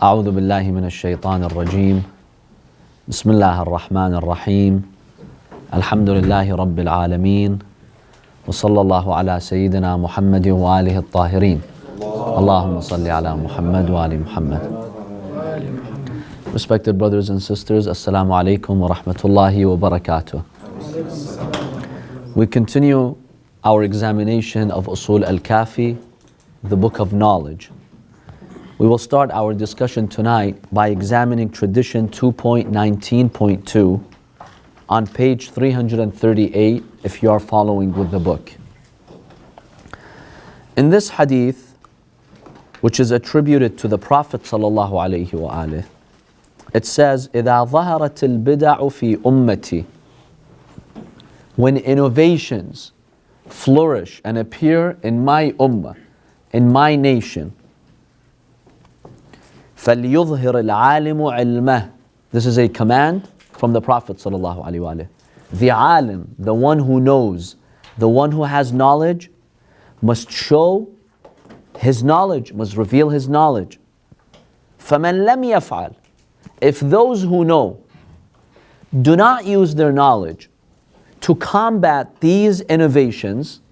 أعوذ بالله من الشيطان الرجيم بسم الله الرحمن الرحيم الحمد لله رب العالمين وصلى الله على سيدنا محمد وآله الطاهرين اللهم صل على محمد وآل محمد. Respected brothers and sisters, Assalamu alaikum wa rahmatullahi wa barakatuh. We continue our examination of Usul al-Kafi, the book of knowledge. We will start our discussion tonight by examining tradition 2.19.2 on page 338 if you are following with the book. In this hadith, which is attributed to the Prophet sallallahu alaihi wasallam, it says, إِذَا ظَهَرَتِ الْبِدَعُ فِي أُمَّتِي, when innovations flourish and appear in my ummah, in my nation, فَلْيُظْهِرِ الْعَالِمُ عِلْمَهُ. This is a command from the Prophet sallallahu alaihi wasallam. The alim, the one who knows, the one who has knowledge, must show his knowledge, must reveal his knowledge. فَمَنْ لَمْ يَفْعَلْ, if those who know do not use their knowledge to combat these innovations,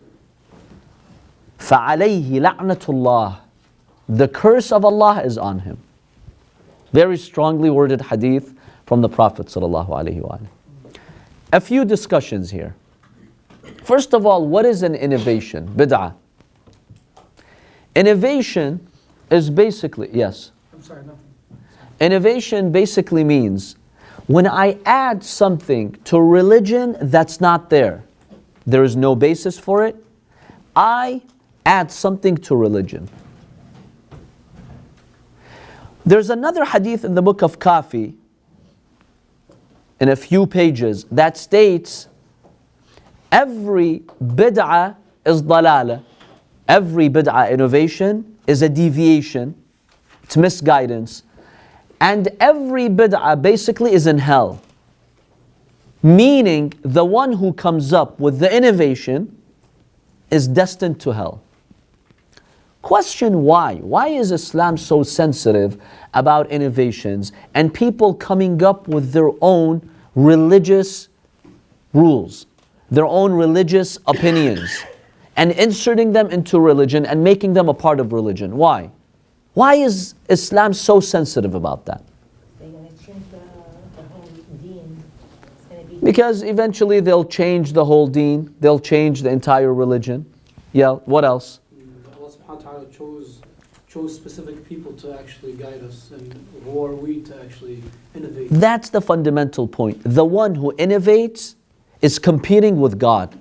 فَعَلَيْهِ لَعْنَةُ اللَّهِ, the curse of Allah is on him. Very strongly worded hadith from the Prophet sallallahu alaihi wasallam. A few discussions here. First of all, what is an innovation? Bid'ah. Innovation is basically, yes? I'm sorry, nothing. Innovation basically means when I add something to religion that's not there, there is no basis for it, I add something to religion. There's another hadith in the book of Kafi, in a few pages, that states every bid'ah is dalala. Every bid'ah innovation is a deviation, it's misguidance. And every bid'ah basically is in hell. Meaning the one who comes up with the innovation is destined to hell. Question why? Why is Islam so sensitive about innovations and people coming up with their own religious rules, their own religious opinions, and inserting them into religion and making them a part of religion? Why? Why is Islam so sensitive about that? They're going to change the whole deen. It's going to be Because eventually they'll change the whole deen, they'll change the entire religion. Yeah, what else? Allah subhanahu wa ta'ala chose specific people to actually guide us, and who are we to actually innovate? That's the fundamental point. The one who innovates is competing with God.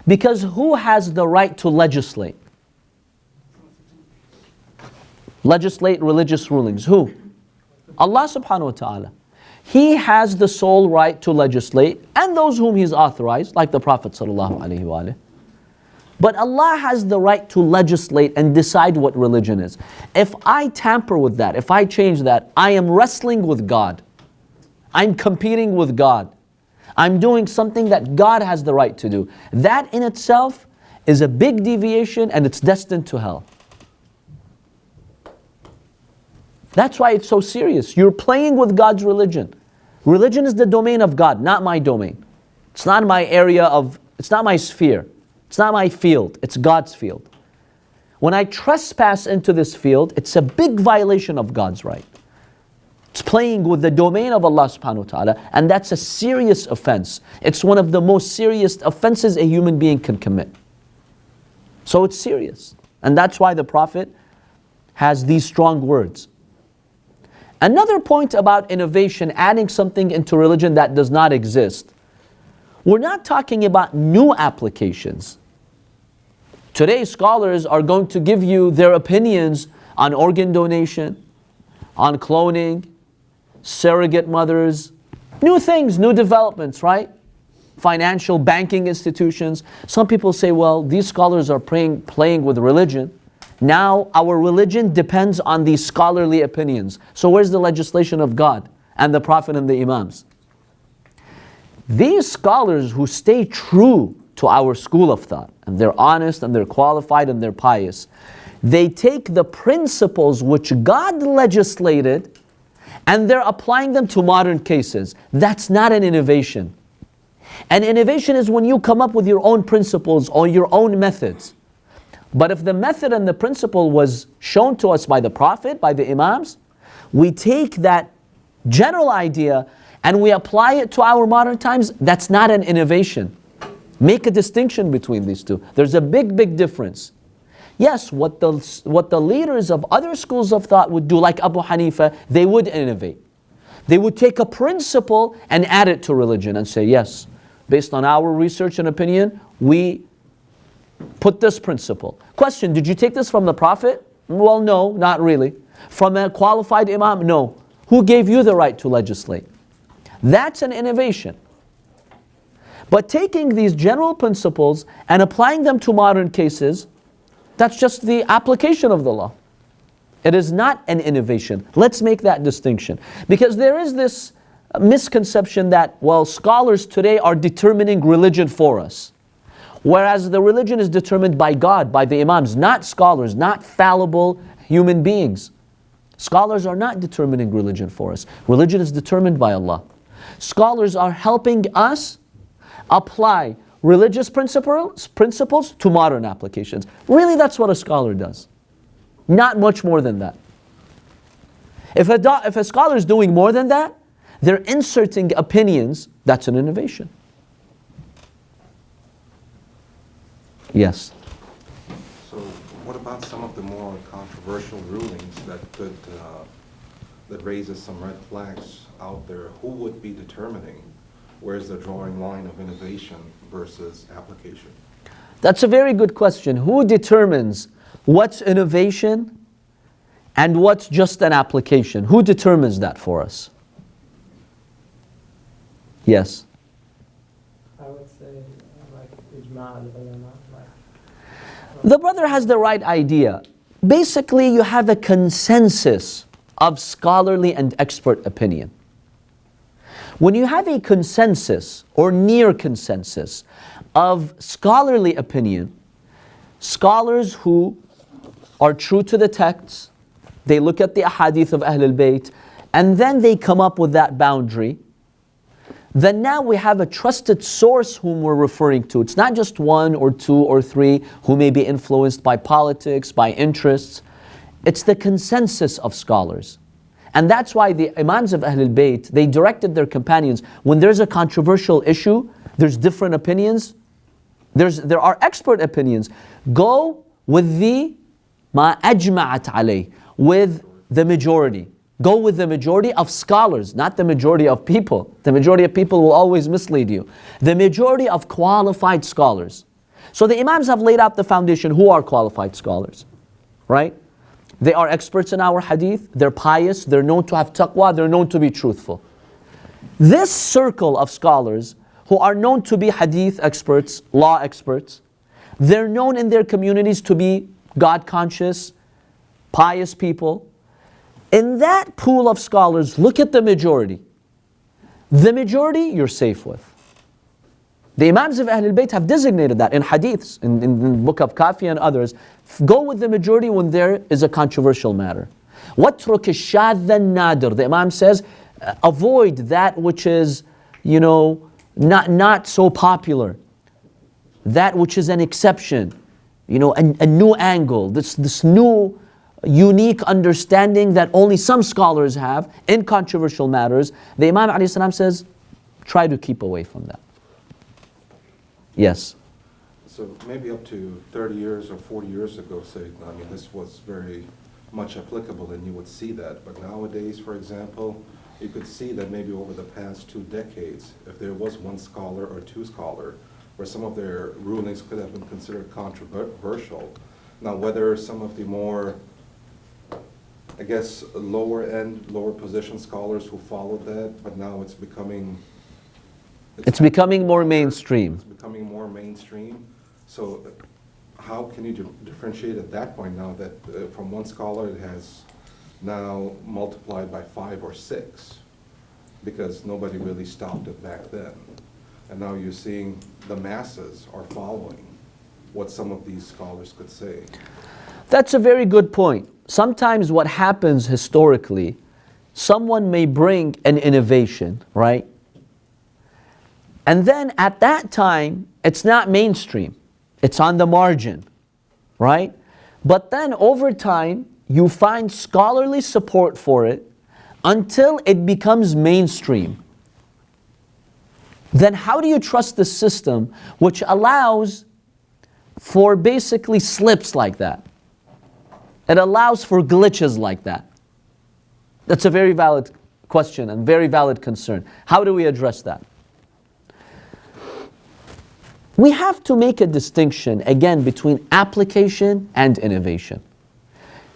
Because who has the right to legislate? Legislate religious rulings. Who? Allah subhanahu wa ta'ala. He has the sole right to legislate, and those whom He's authorized, like the Prophet sallallahu alaihi wasallam. But Allah has the right to legislate and decide what religion is. If I tamper with that, if I change that, I am wrestling with God. I'm competing with God. I'm doing something that God has the right to do. That in itself is a big deviation, and it's destined to hell. That's why it's so serious. You're playing with God's religion. Religion is the domain of God, not my domain. It's not my area of, it's not my sphere. It's not my field, it's God's field. When I trespass into this field, it's a big violation of God's right. It's playing with the domain of Allah subhanahu wa ta'ala, and that's a serious offense. It's one of the most serious offenses a human being can commit. So it's serious. And that's why the Prophet has these strong words. Another point about innovation, adding something into religion that does not exist. We're not talking about new applications. Today, scholars are going to give you their opinions on organ donation, on cloning, surrogate mothers, new things, new developments, right? Financial banking institutions. Some people say, well, these scholars are playing with religion. Now our religion depends on these scholarly opinions. So where's the legislation of God and the Prophet and the Imams? These scholars who stay true to our school of thought, and they're honest and they're qualified and they're pious, They take the principles which God legislated and they're applying them to modern cases. That's not an innovation. An innovation is when you come up with your own principles or your own methods. But if the method and the principle was shown to us by the Prophet, by the Imams, we take that general idea and we apply it to our modern times. That's not an innovation. Make a distinction between these two. There's a big, big difference. Yes, what the leaders of other schools of thought would do, like Abu Hanifa, they would innovate. They would take a principle and add it to religion and say, yes, based on our research and opinion, we put this principle. Question, did you take this from the Prophet? Well, no, not really. From a qualified Imam? No. Who gave you the right to legislate? That's an innovation. But taking these general principles and applying them to modern cases, that's just the application of the law. It is not an innovation. Let's make that distinction. Because there is this misconception that, well, scholars today are determining religion for us. Whereas the religion is determined by God, by the Imams, not scholars, not fallible human beings. Scholars are not determining religion for us. Religion is determined by Allah. Scholars are helping us apply religious principles to modern applications. Really, that's what a scholar does. Not much more than that. If a scholar is doing more than that, they're inserting opinions. That's an innovation. Yes. So what about some of the more controversial rulings that raises some red flags out there? Who would be determining where's the drawing line of innovation versus application? That's a very good question. Who determines what's innovation and what's just an application? Who determines that for us? Yes. I would say like ijma' al-ulama. The brother has the right idea. Basically, you have a consensus of scholarly and expert opinion. When you have a consensus or near consensus of scholarly opinion, scholars who are true to the texts, they look at the ahadith of Ahlul Bayt, and then they come up with that boundary, then now we have a trusted source whom we're referring to. It's not just one or two or three who may be influenced by politics, by interests. It's the consensus of scholars. And that's why the Imams of Ahlul Bayt, they directed their companions, when there's a controversial issue, there's different opinions, there are expert opinions. Go with the ma ajma'at alayh, with the majority. Go with the majority of scholars, not the majority of people. The majority of people will always mislead you. The majority of qualified scholars. So the Imams have laid out the foundation. Who are qualified scholars? Right? They are experts in our hadith, they're pious, they're known to have taqwa, they're known to be truthful. This circle of scholars who are known to be hadith experts, law experts, they're known in their communities to be God conscious, pious people. In that pool of scholars, look at the majority. The majority you're safe with. The Imams of Ahlul Bayt have designated that in hadiths, in the book of Kafi and others. Go with the majority when there is a controversial matter. وَاتْرُكِ الشَّاذَّ النَّادِرِ. The Imam says, avoid that which is, not so popular. That which is an exception. A new angle. This new unique understanding that only some scholars have in controversial matters. The Imam ﷺ says, try to keep away from that. Yes. So maybe up to 30 years or 40 years ago, this was very much applicable and you would see that. But nowadays, for example, you could see that maybe over the past 2 decades, if there was one scholar or two scholars, where some of their rulings could have been considered controversial. Now, whether some of the more, lower end, lower position scholars who followed that, but now it's becoming more mainstream. It's becoming more mainstream. So how can you differentiate at that point now that from one scholar it has now multiplied by 5 or 6? Because nobody really stopped it back then. And now you're seeing the masses are following what some of these scholars could say. That's a very good point. Sometimes what happens historically, someone may bring an innovation, right? And then at that time, it's not mainstream. It's on the margin, right? But then over time, you find scholarly support for it until it becomes mainstream. Then how do you trust the system which allows for basically slips like that? It allows for glitches like that. That's a very valid question and very valid concern. How do we address that? We have to make a distinction, again, between application and innovation.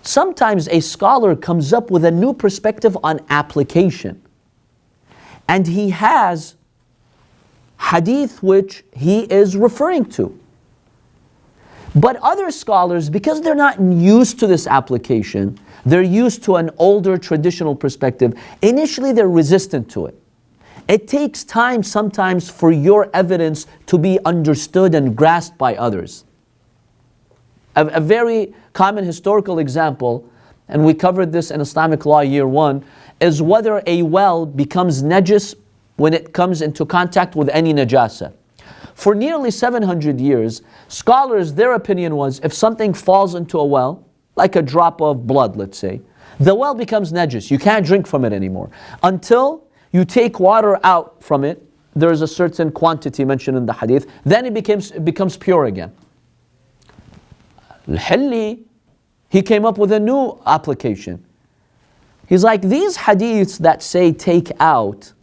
Sometimes a scholar comes up with a new perspective on application, and he has hadith which he is referring to. But other scholars, because they're not used to this application, they're used to an older traditional perspective, initially they're resistant to it. It takes time sometimes for your evidence to be understood and grasped by others. A very common historical example, and we covered this in Islamic Law Year 1, is whether a well becomes najis when it comes into contact with any najasa. For nearly 700 years, scholars, their opinion was if something falls into a well, like a drop of blood, let's say, the well becomes najis. You can't drink from it anymore. Until you take water out from it, there is a certain quantity mentioned in the hadith, then it becomes pure again. Al-Hilli, he came up with a new application. He's like, these hadiths that say take out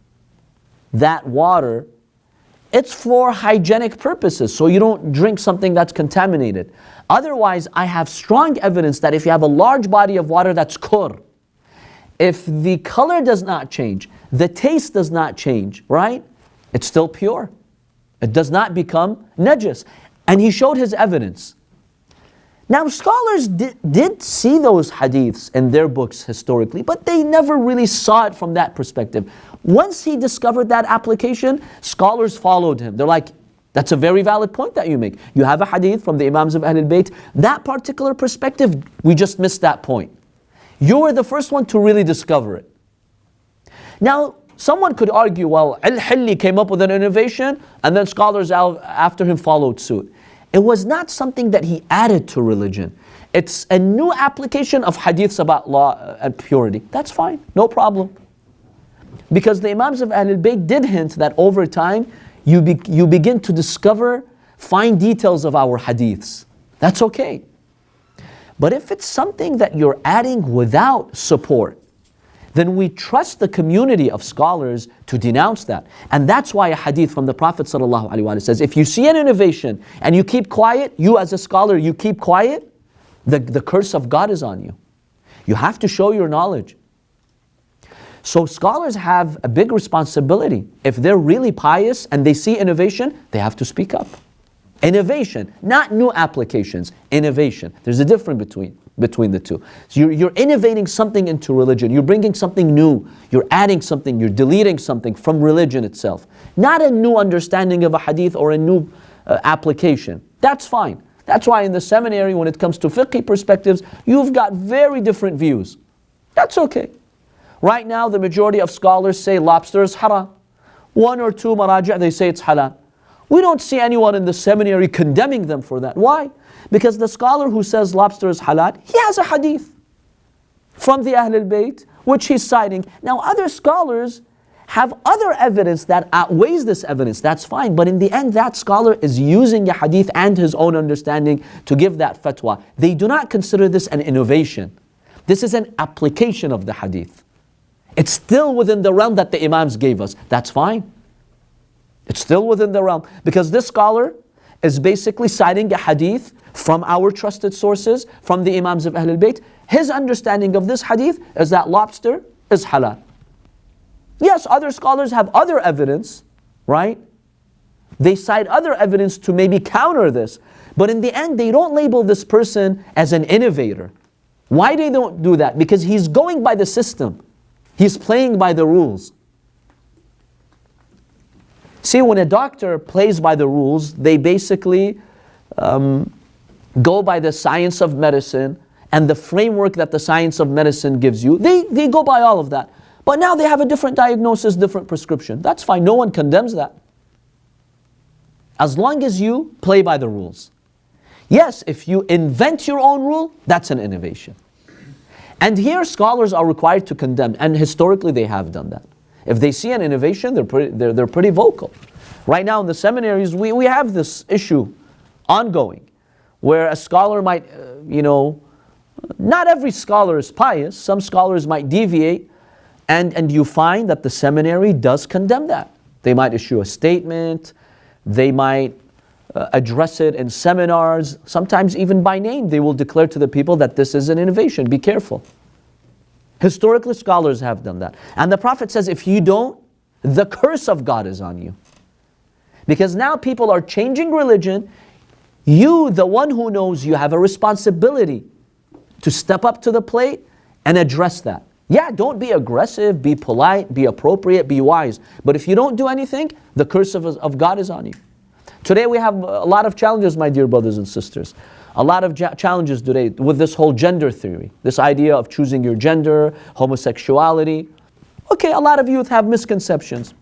that water, it's for hygienic purposes, so you don't drink something that's contaminated. Otherwise, I have strong evidence that if you have a large body of water that's kur, if the color does not change, the taste does not change, right? It's still pure. It does not become najis. And he showed his evidence. Now, scholars did see those hadiths in their books historically, but they never really saw it from that perspective. Once he discovered that application, scholars followed him. They're like, that's a very valid point that you make. You have a hadith from the Imams of Ahlul Bayt. That particular perspective, we just missed that point. You were the first one to really discover it. Now, someone could argue, well, Al-Hilli came up with an innovation, and then scholars after him followed suit. It was not something that he added to religion. It's a new application of hadiths about law and purity. That's fine, no problem. Because the Imams of Ahlul Bayt did hint that over time, you begin to discover fine details of our hadiths. That's okay. But if it's something that you're adding without support, then we trust the community of scholars to denounce that. And that's why a hadith from the Prophet ﷺ says, if you see an innovation and you keep quiet, you as a scholar, you keep quiet, the curse of God is on you. You have to show your knowledge. So scholars have a big responsibility. If they're really pious and they see innovation, they have to speak up. Innovation, not new applications, innovation. There's a difference between the two. So you're innovating something into religion. You're bringing something new. You're adding something. You're deleting something from religion itself. Not a new understanding of a hadith or a new application. That's fine. That's why in the seminary, when it comes to fiqh perspectives, you've got very different views. That's okay. Right now, the majority of scholars say lobster is haram. One or two maraja', they say it's halal. We don't see anyone in the seminary condemning them for that. Why? Because the scholar who says lobster is halal, he has a hadith from the Ahlul Bayt, which he's citing. Now other scholars have other evidence that outweighs this evidence. That's fine. But in the end, that scholar is using a hadith and his own understanding to give that fatwa. They do not consider this an innovation. This is an application of the hadith. It's still within the realm that the Imams gave us. That's fine. It's still within the realm. Because this scholar is basically citing a hadith from our trusted sources, from the Imams of Ahlul Bayt. His understanding of this hadith is that lobster is halal. Yes, other scholars have other evidence, right? They cite other evidence to maybe counter this. But in the end, they don't label this person as an innovator. Why they don't do that? Because he's going by the system. He's playing by the rules. See, when a doctor plays by the rules, they basically go by the science of medicine and the framework that the science of medicine gives you, they go by all of that. But now they have a different diagnosis, different prescription. That's fine, no one condemns that. As long as you play by the rules. Yes, if you invent your own rule, that's an innovation. And here scholars are required to condemn, and historically they have done that. If they see an innovation, they're pretty vocal. Right now in the seminaries, we have this issue ongoing, where a scholar might, not every scholar is pious, some scholars might deviate, and you find that the seminary does condemn that. They might issue a statement, they might address it in seminars, sometimes even by name. They will declare to the people that this is an innovation, be careful. Historically, scholars have done that. And the Prophet says, if you don't, the curse of God is on you. Because now people are changing religion. You, the one who knows, you have a responsibility to step up to the plate and address that. Yeah, don't be aggressive, be polite, be appropriate, be wise. But if you don't do anything, the curse of God is on you. Today we have a lot of challenges, my dear brothers and sisters. A lot of challenges today with this whole gender theory. This idea of choosing your gender, homosexuality. Okay, a lot of youth have misconceptions.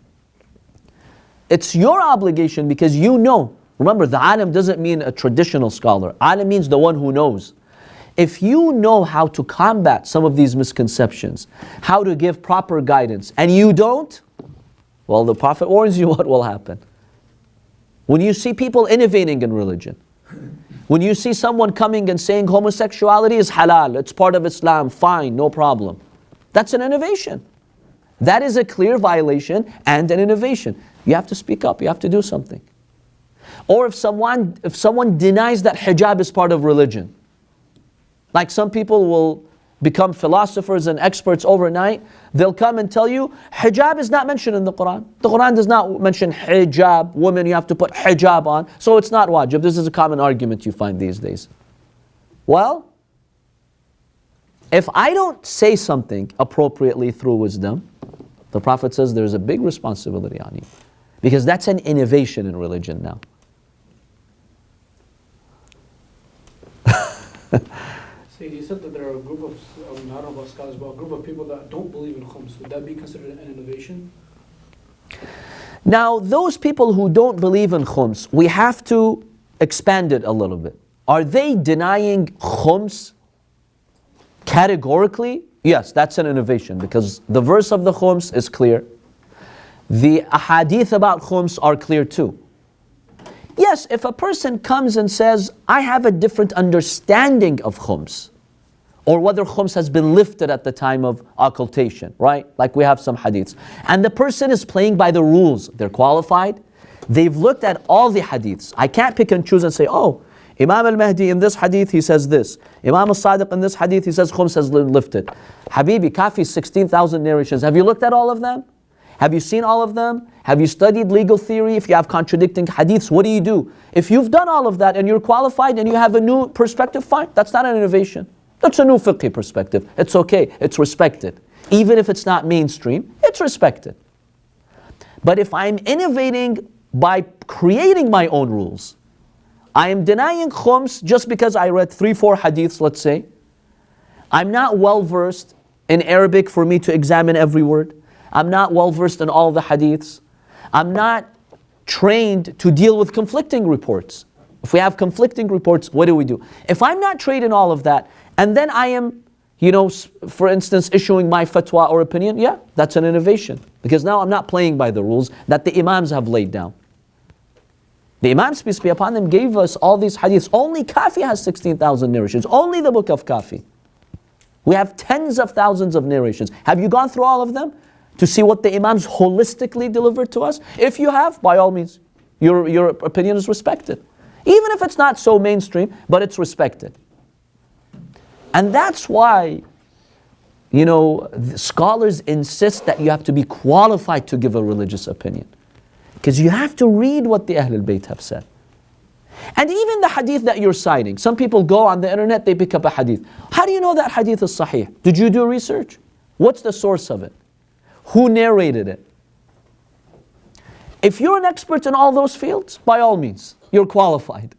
It's your obligation because you know. Remember, the alim doesn't mean a traditional scholar. Alim means the one who knows. If you know how to combat some of these misconceptions, how to give proper guidance, and you don't, well, the Prophet warns you what will happen. When you see people innovating in religion, when you see someone coming and saying homosexuality is halal, it's part of Islam, fine, no problem. That's an innovation. That is a clear violation and an innovation. You have to speak up, you have to do something. Or if someone denies that hijab is part of religion, like some people will become philosophers and experts overnight, they'll come and tell you, hijab is not mentioned in the Quran. The Quran does not mention hijab, women you have to put hijab on, so it's not wajib. This is a common argument you find these days. Well, if I don't say something appropriately through wisdom, the Prophet says there's a big responsibility on you. Because that's an innovation in religion now. You said that there are a group of, not about scholars, but a group of people that don't believe in khums. Would that be considered an innovation? Now, those people who don't believe in khums, we have to expand it a little bit. Are they denying khums categorically? Yes, that's an innovation because the verse of the khums is clear. The ahadith about khums are clear too. Yes, if a person comes and says, I have a different understanding of khums, or whether khums has been lifted at the time of occultation, right? Like we have some hadiths. And the person is playing by the rules. They're qualified. They've looked at all the hadiths. I can't pick and choose and say, oh, Imam al-Mahdi in this hadith, he says this. Imam al-Sadiq in this hadith, he says khums has been lifted. Habibi, Kafi, 16,000 narrations. Have you looked at all of them? Have you seen all of them? Have you studied legal theory? If you have contradicting hadiths, what do? If you've done all of that and you're qualified and you have a new perspective, fine. That's not an innovation. That's a new fiqh perspective. It's okay. It's respected. Even if it's not mainstream, it's respected. But if I'm innovating by creating my own rules, I am denying khums just because I read 3-4 hadiths, let's say. I'm not well versed in Arabic for me to examine every word. I'm not well versed in all the hadiths. I'm not trained to deal with conflicting reports. If we have conflicting reports, what do? If I'm not trained in all of that, and then I am, for instance, issuing my fatwa or opinion, yeah, that's an innovation. Because now I'm not playing by the rules that the Imams have laid down. The Imams, peace be upon them, gave us all these hadiths. Only Kafi has 16,000 narrations. Only the book of Kafi. We have tens of thousands of narrations. Have you gone through all of them to see what the Imams holistically delivered to us? If you have, by all means, your opinion is respected. Even if it's not so mainstream, but it's respected. And that's why, scholars insist that you have to be qualified to give a religious opinion. Because you have to read what the Ahlul Bayt have said. And even the hadith that you're citing, some people go on the internet, they pick up a hadith. How do you know that hadith is sahih? Did you do research? What's the source of it? Who narrated it? If you're an expert in all those fields, by all means, you're qualified.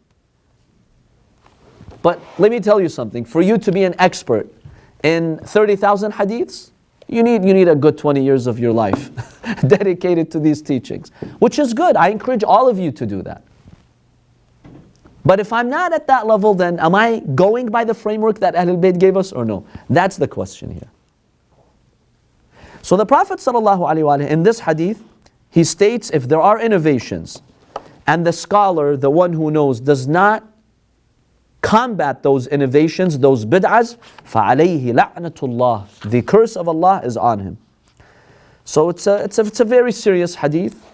But let me tell you something. For you to be an expert in 30,000 hadiths, you need a good 20 years of your life dedicated to these teachings, which is good. I encourage all of you to do that. But if I'm not at that level, then am I going by the framework that Ahlul Bayt gave us or no? That's the question here. So the Prophet ﷺ, in this hadith, he states if there are innovations and the scholar, the one who knows, does not combat those innovations, those bid'ahs, فَعَلَيْهِ لَعْنَةُ اللَّهِ. The curse of Allah is on him. So it's a very serious hadith.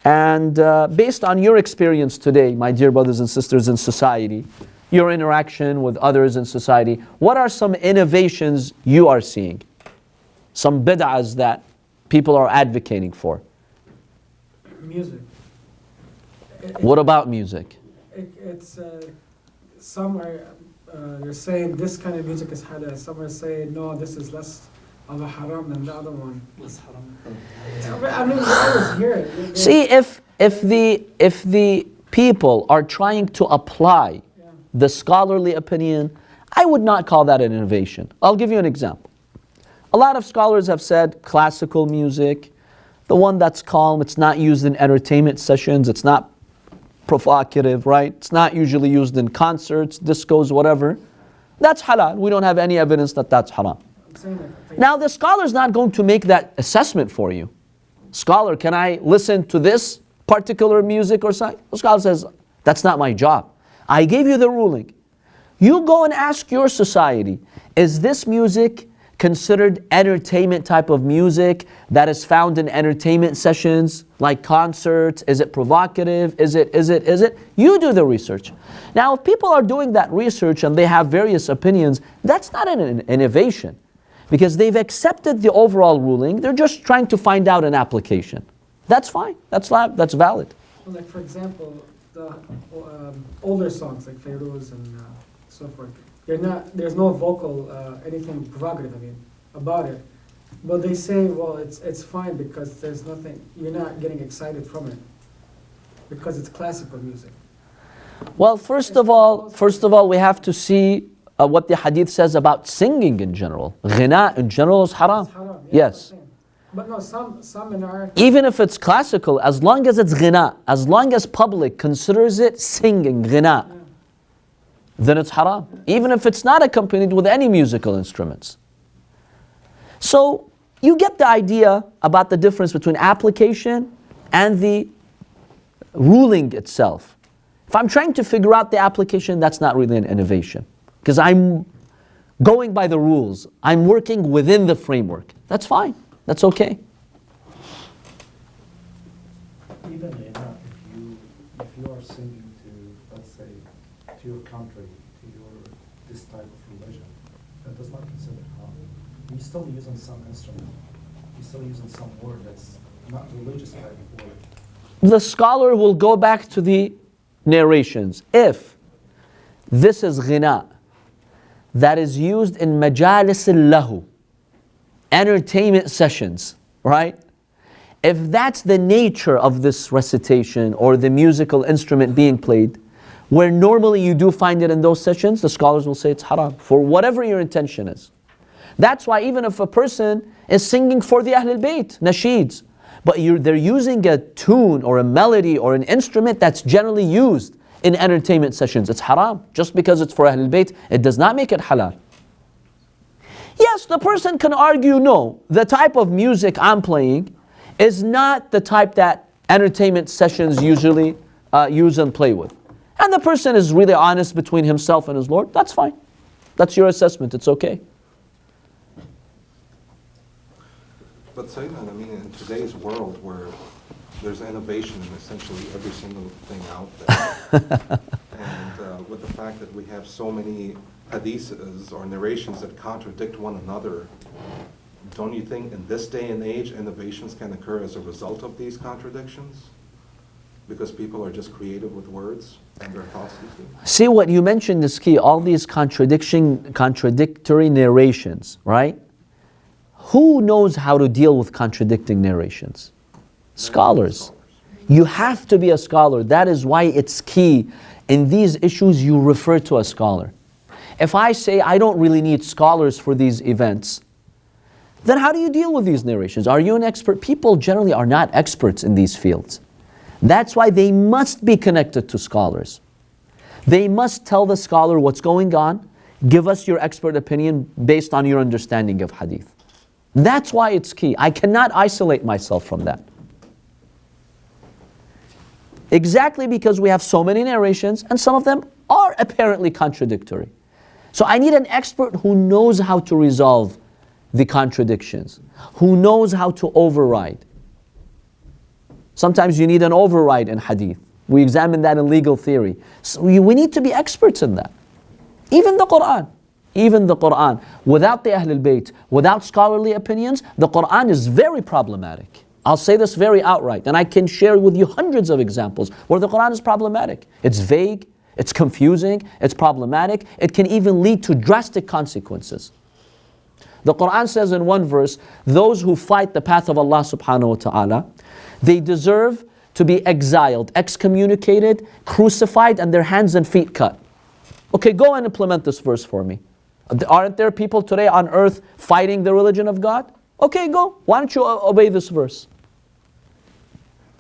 And based on your experience today, my dear brothers and sisters in society, your interaction with others in society, what are some innovations you are seeing? Some bid'ahs that people are advocating for? Music. What about music? It's some are you're saying this kind of music is halal. Some are saying no, this is less of a haram than the other one. Less haram. I mean, we always hear it. See, if the people are trying to apply the scholarly opinion, I would not call that an innovation. I'll give you an example. A lot of scholars have said classical music, the one that's calm, it's not used in entertainment sessions, it's not provocative, right? It's not usually used in concerts, discos, whatever. That's halal. We don't have any evidence that that's haram. Now the scholar's not going to make that assessment for you. Scholar, can I listen to this particular music or something? The scholar says, that's not my job. I gave you the ruling. You go and ask your society, is this music considered entertainment type of music that is found in entertainment sessions like concerts? Is it provocative? Is it? You do the research. Now, if people are doing that research and they have various opinions, that's not an innovation because they've accepted the overall ruling. They're just trying to find out an application. That's fine. That's valid. Well, like for example, the older songs like Feiruz and so forth. There's no vocal, anything provocative, about it. But they say, well, it's fine because there's nothing, you're not getting excited from it because it's classical music. Well, first of all, we have to see what the hadith says about singing in general. Ghina in general is haram. It's haram, Yes. But no, some in our... Even if it's classical, as long as it's ghina, as long as public considers it singing, ghina, then it's haram. Even if it's not accompanied with any musical instruments. So you get the idea about the difference between application and the ruling itself. If I'm trying to figure out the application, that's not really an innovation. Because I'm going by the rules. I'm working within the framework. That's fine. That's okay. Even if you are singing to, let's say, to your country, to your this type of religion, that does not consider haram. You're still using some instrument. You're still using some word that's not religious type of word. The scholar will go back to the narrations. If this is ghina that is used in majalis al-lahu, entertainment sessions, right? If that's the nature of this recitation or the musical instrument being played, where normally you do find it in those sessions, the scholars will say it's haram, for whatever your intention is. That's why even if a person is singing for the Ahlul Bayt, nasheeds, but they're using a tune or a melody or an instrument that's generally used in entertainment sessions, it's haram. Just because it's for Ahlul Bayt, it does not make it halal. Yes, the person can argue, no, the type of music I'm playing is not the type that entertainment sessions usually use and play with. And the person is really honest between himself and his Lord, that's fine. That's your assessment, it's okay. But Sayyidina, in today's world where there's innovation in essentially every single thing out there, and with the fact that we have so many hadiths or narrations that contradict one another, don't you think in this day and age innovations can occur as a result of these contradictions? Because people are just creative with words and their thoughts. See, what you mentioned is key, all these contradictory narrations, right? Who knows how to deal with contradicting narrations? Scholars. You have to be a scholar. That is why it's key in these issues, you refer to a scholar. If I say I don't really need scholars for these events, then how do you deal with these narrations? Are you an expert? People generally are not experts in these fields. That's why they must be connected to scholars. They must tell the scholar what's going on, give us your expert opinion based on your understanding of hadith. That's why it's key. I cannot isolate myself from that. Exactly because we have so many narrations and some of them are apparently contradictory. So I need an expert who knows how to resolve the contradictions, who knows how to override. Sometimes you need an override in hadith. We examine that in legal theory. So we need to be experts in that. Even the Quran, without the Ahlul Bayt, without scholarly opinions, the Quran is very problematic. I'll say this very outright, and I can share with you hundreds of examples where the Quran is problematic. It's vague, it's confusing, it's problematic, it can even lead to drastic consequences. The Quran says in one verse, those who fight the path of Allah subhanahu wa ta'ala, they deserve to be exiled, excommunicated, crucified, and their hands and feet cut. Okay, go and implement this verse for me. Aren't there people today on earth fighting the religion of God? Okay, go. Why don't you obey this verse?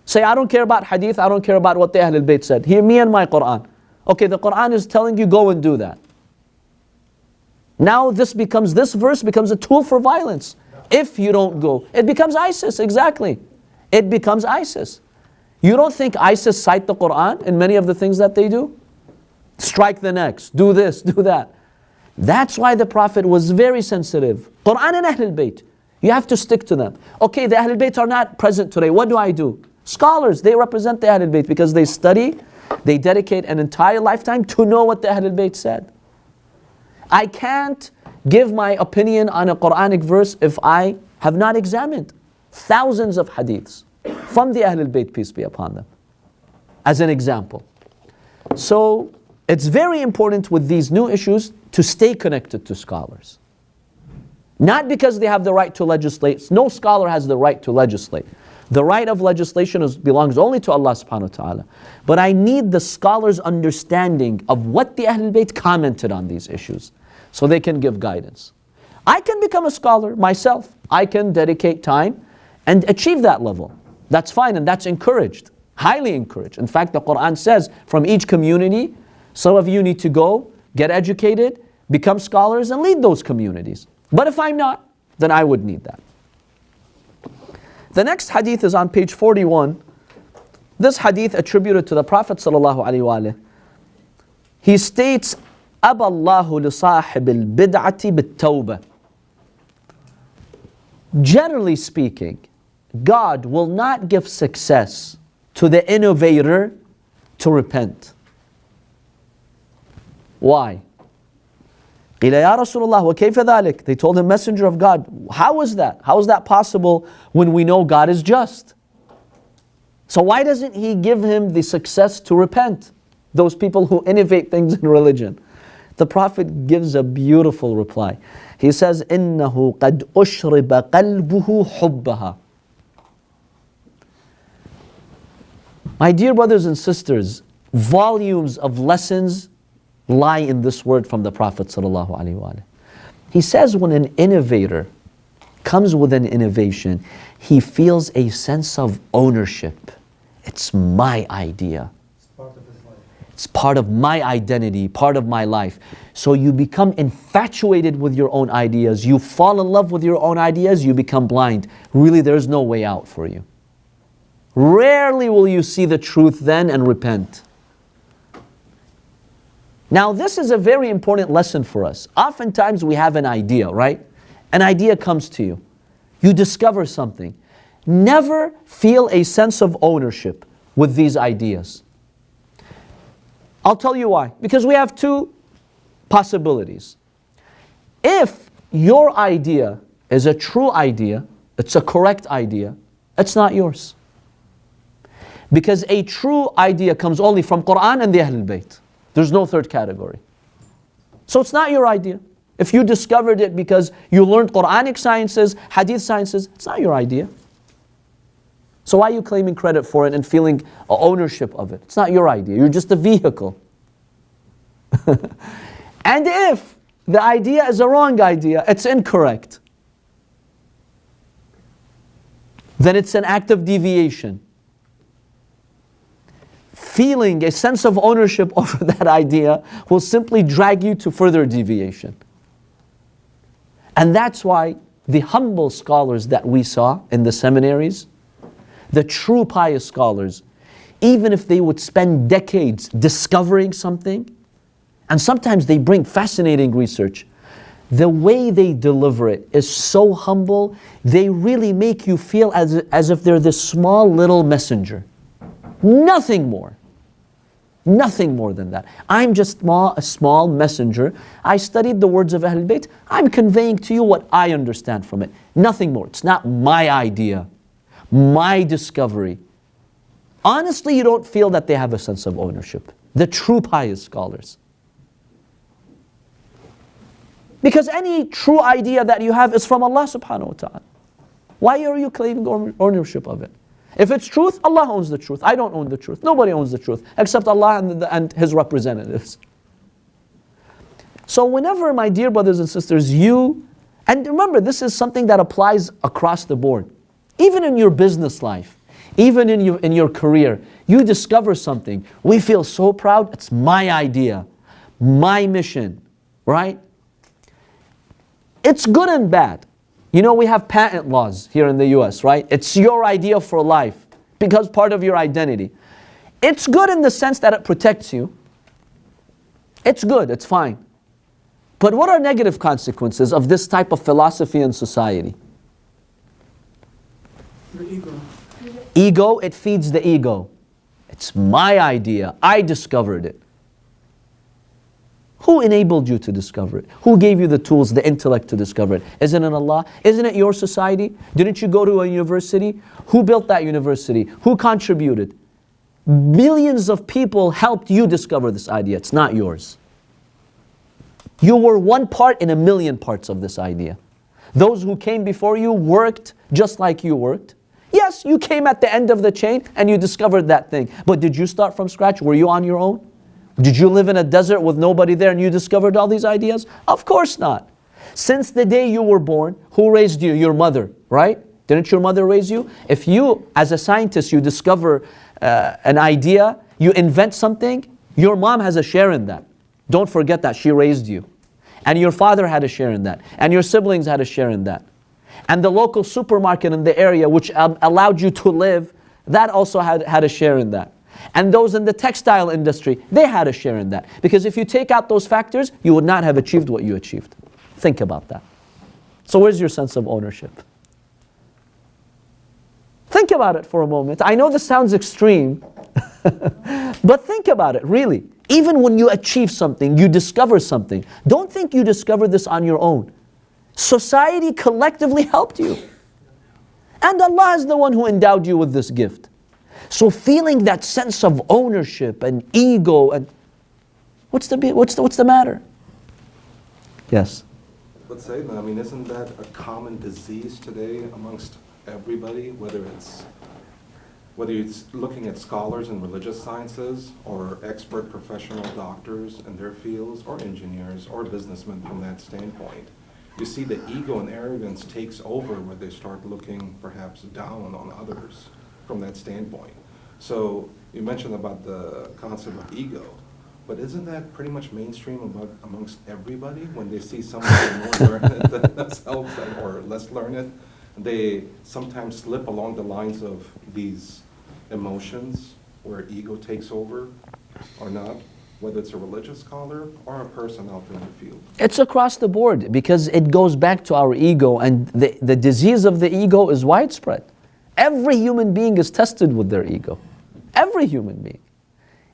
Say, I don't care about hadith, I don't care about what the Ahlul Bayt said. Hear me and my Quran. Okay, the Quran is telling you, go and do that. Now this verse becomes a tool for violence. If you don't go, it becomes ISIS, exactly. It becomes ISIS. You don't think ISIS cite the Quran in many of the things that they do? Strike the necks, do this, do that. That's why the Prophet was very sensitive. Quran and Ahlul Bayt, you have to stick to them. Okay, the Ahlul Bayt are not present today, what do I do? Scholars, they represent the Ahlul Bayt because they study, they dedicate an entire lifetime to know what the Ahlul Bayt said. I can't give my opinion on a Quranic verse if I have not examined thousands of hadiths from the Ahlul Bayt, peace be upon them, as an example. So it's very important with these new issues to stay connected to scholars. Not because they have the right to legislate. No scholar has the right to legislate. The right of legislation belongs only to Allah subhanahu wa ta'ala. But I need the scholar's understanding of what the Ahlul Bayt commented on these issues so they can give guidance. I can become a scholar myself. I can dedicate time and achieve that level. That's fine and that's encouraged, highly encouraged. In fact, the Quran says from each community, some of you need to go, get educated, become scholars and lead those communities. But if I'm not, then I would need that. The next hadith is on page 41. This hadith attributed to the Prophet ﷺ. He states, أَبَى اللَّهُ لِصَاحِبِ الْبِدْعَةِ بِالتَّوْبَةِ. Generally speaking, God will not give success to the innovator to repent. Why? قِيلَ يَا رَسُولَ اللَّهِ وَكَيْفَ ذَلِكَ. They told him, Messenger of God, how is that? How is that possible when we know God is just? So why doesn't He give him the success to repent? Those people who innovate things in religion. The Prophet gives a beautiful reply. He says, إِنَّهُ قَدْ أُشْرِبَ قَلْبُهُ حُبَّهَا. My dear brothers and sisters, volumes of lessons lie in this word from the Prophet ﷺ. He says when an innovator comes with an innovation, he feels a sense of ownership. It's my idea. It's part of his life. It's part of my identity, part of my life. So you become infatuated with your own ideas. You fall in love with your own ideas, you become blind. Really, there's no way out for you. Rarely will you see the truth then and repent. Now, this is a very important lesson for us. Oftentimes we have an idea, right? An idea comes to you. You discover something. Never feel a sense of ownership with these ideas. I'll tell you why. Because we have two possibilities. If your idea is a true idea, it's a correct idea, it's not yours. Because a true idea comes only from Quran and the Ahlul Bayt. There's no third category. So it's not your idea. If you discovered it because you learned Quranic sciences, Hadith sciences, it's not your idea. So why are you claiming credit for it and feeling ownership of it? It's not your idea. You're just a vehicle. And if the idea is a wrong idea, it's incorrect, then it's an act of deviation. Feeling a sense of ownership over that idea will simply drag you to further deviation. And that's why the humble scholars that we saw in the seminaries, the true pious scholars, even if they would spend decades discovering something, and sometimes they bring fascinating research, the way they deliver it is so humble, they really make you feel as if they're this small little messenger. Nothing more. Nothing more than that. I'm just a small messenger. I studied the words of Ahlul Bayt. I'm conveying to you what I understand from it. Nothing more. It's not my idea, my discovery. Honestly, you don't feel that they have a sense of ownership. The true pious scholars. Because any true idea that you have is from Allah subhanahu wa ta'ala. Why are you claiming ownership of it? If it's truth, Allah owns the truth. I don't own the truth. Nobody owns the truth except Allah and His representatives. So whenever, my dear brothers and sisters, and remember, this is something that applies across the board. Even in your business life, even in your career, you discover something. We feel so proud. It's my idea, my mission, right? It's good and bad. You know, we have patent laws here in the US, right? It's your idea for life because part of your identity. It's good in the sense that it protects you. It's good, it's fine. But what are negative consequences of this type of philosophy in society? The ego. Ego, it feeds the ego. It's my idea. I discovered it. Who enabled you to discover it? Who gave you the tools, the intellect to discover it? Isn't it Allah? Isn't it your society? Didn't you go to a university? Who built that university? Who contributed? Millions of people helped you discover this idea. It's not yours. You were one part in a million parts of this idea. Those who came before you worked just like you worked. Yes, you came at the end of the chain and you discovered that thing. But did you start from scratch? Were you on your own? Did you live in a desert with nobody there and you discovered all these ideas? Of course not. Since the day you were born, who raised you? Your mother, right? Didn't your mother raise you? If you, as a scientist, you discover an idea, you invent something, your mom has a share in that. Don't forget that she raised you. And your father had a share in that. And your siblings had a share in that. And the local supermarket in the area which allowed you to live, that also had a share in that. And those in the textile industry, they had a share in that. Because if you take out those factors, you would not have achieved what you achieved. Think about that. So where's your sense of ownership? Think about it for a moment. I know this sounds extreme, but think about it, really. Even when you achieve something, you discover something, don't think you discovered this on your own. Society collectively helped you. And Allah is the one who endowed you with this gift. So feeling that sense of ownership and ego and what's the matter? Yes. But Sayyidina, I mean, isn't that a common disease today amongst everybody, whether it's looking at scholars in religious sciences or expert professional doctors in their fields or engineers or businessmen from that standpoint? You see the ego and arrogance takes over where they start looking perhaps down on others from that standpoint. So you mentioned about the concept of ego, but isn't that pretty much mainstream amongst everybody when they see somebody more learned than themselves or less learned? They sometimes slip along the lines of these emotions where ego takes over or not, whether it's a religious scholar or a person out there in the field. It's across the board because it goes back to our ego, and the disease of the ego is widespread. Every human being is tested with their ego. Every human being.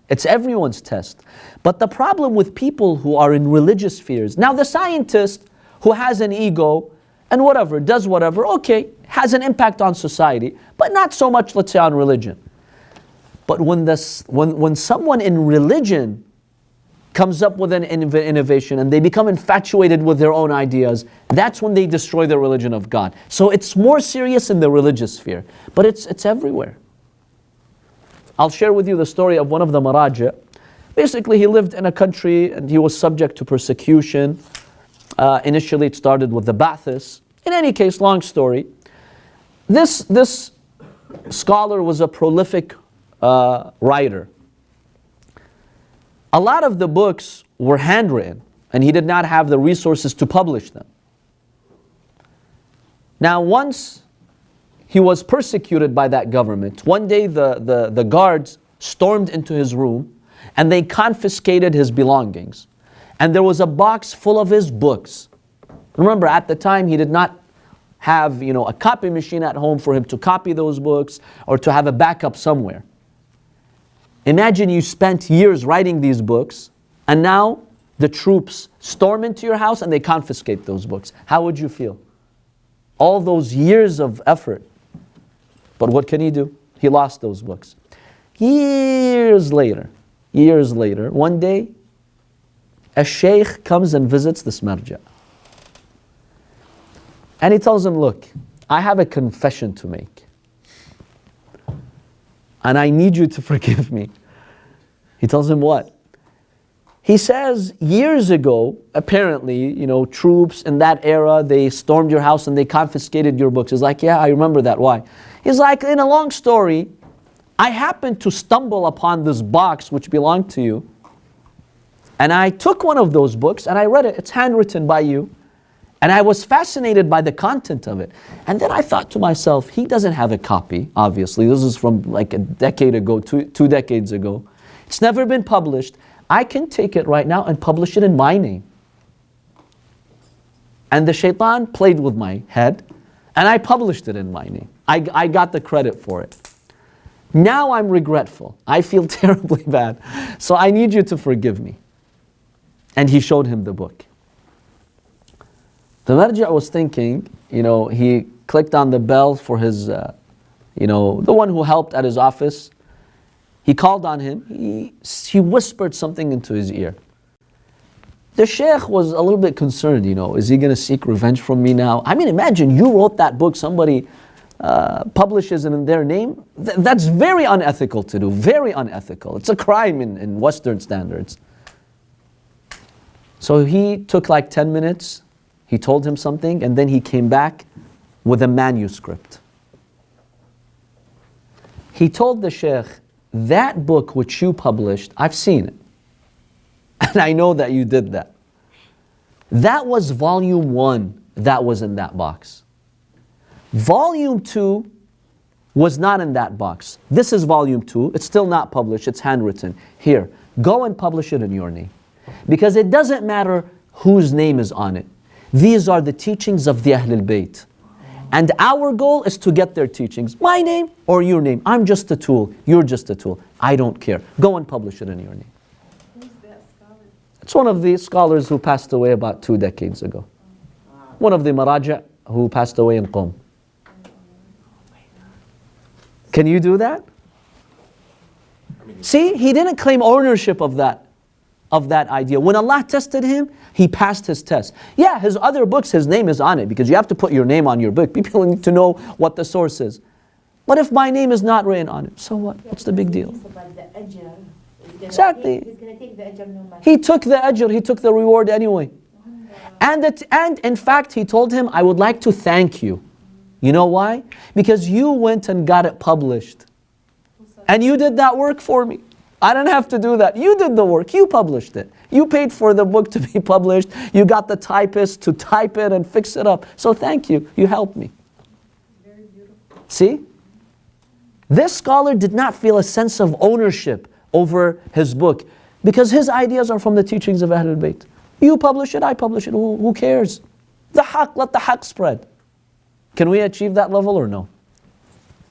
It's everyone's test. But the problem with people who are in religious spheres, now the scientist who has an ego and whatever, does whatever, okay, has an impact on society, but not so much, let's say, on religion. But when someone in religion comes up with an innovation and they become infatuated with their own ideas, that's when they destroy the religion of God. So it's more serious in the religious sphere, but it's everywhere. I'll share with you the story of one of the maraja. Basically, he lived in a country and he was subject to persecution. Initially, it started with the Ba'thists. In any case, long story. This scholar was a prolific writer. A lot of the books were handwritten, and he did not have the resources to publish them. Now, once he was persecuted by that government, one day the guards stormed into his room and they confiscated his belongings. And there was a box full of his books. Remember, at the time, he did not have, a copy machine at home for him to copy those books or to have a backup somewhere. Imagine you spent years writing these books, and now the troops storm into your house and they confiscate those books. How would you feel? All those years of effort. But what can he do? He lost those books. Years later, one day, a sheikh comes and visits this marja. And he tells him, look, I have a confession to make. And I need you to forgive me. He tells him what? He says, years ago, apparently, troops in that era, they stormed your house and they confiscated your books. He's like, yeah, I remember that. Why? He's like, in a long story, I happened to stumble upon this box which belonged to you. And I took one of those books and I read it. It's handwritten by you. And I was fascinated by the content of it. And then I thought to myself, he doesn't have a copy, obviously. This is from like a decade ago, two decades ago. It's never been published. I can take it right now and publish it in my name. And the shaitan played with my head, and I published it in my name. I got the credit for it. Now I'm regretful. I feel terribly bad. So I need you to forgive me. And he showed him the book. The marja was thinking, he clicked on the bell for his, the one who helped at his office. He called on him. He whispered something into his ear. The sheikh was a little bit concerned, is he going to seek revenge from me now? I mean, imagine you wrote that book, somebody publishes it in their name. That's very unethical to do, very unethical. It's a crime in Western standards. So he took like 10 minutes. He told him something, and then he came back with a manuscript. He told the sheikh, that book which you published, I've seen it. And I know that you did that. That was volume 1 that was in that box. Volume 2 was not in that box. This is volume 2. It's still not published. It's handwritten. Here, go and publish it in your name. Because it doesn't matter whose name is on it. These are the teachings of the Ahlul Bayt. And our goal is to get their teachings. My name or your name. I'm just a tool. You're just a tool. I don't care. Go and publish it in your name. Who's that scholar? It's one of the scholars who passed away about 2 decades ago. One of the Maraja who passed away in Qom. Can you do that? See, he didn't claim ownership of that idea. When Allah tested him, he passed his test. Yeah, his other books, his name is on it, because you have to put your name on your book. People need to know what the source is. But if my name is not written on it, so what? What's the big deal? Exactly. He's going to take the ajr no matter. He took the ajr, he took the reward anyway. And in fact, he told him, I would like to thank you. You know why? Because you went and got it published. And you did that work for me. I didn't have to do that. You did the work. You published it. You paid for the book to be published. You got the typist to type it and fix it up. So thank you. You helped me. Very beautiful. See? This scholar did not feel a sense of ownership over his book because his ideas are from the teachings of Ahlul Bayt. You publish it, I publish it. Who cares? The haqq, let the haqq spread. Can we achieve that level or no?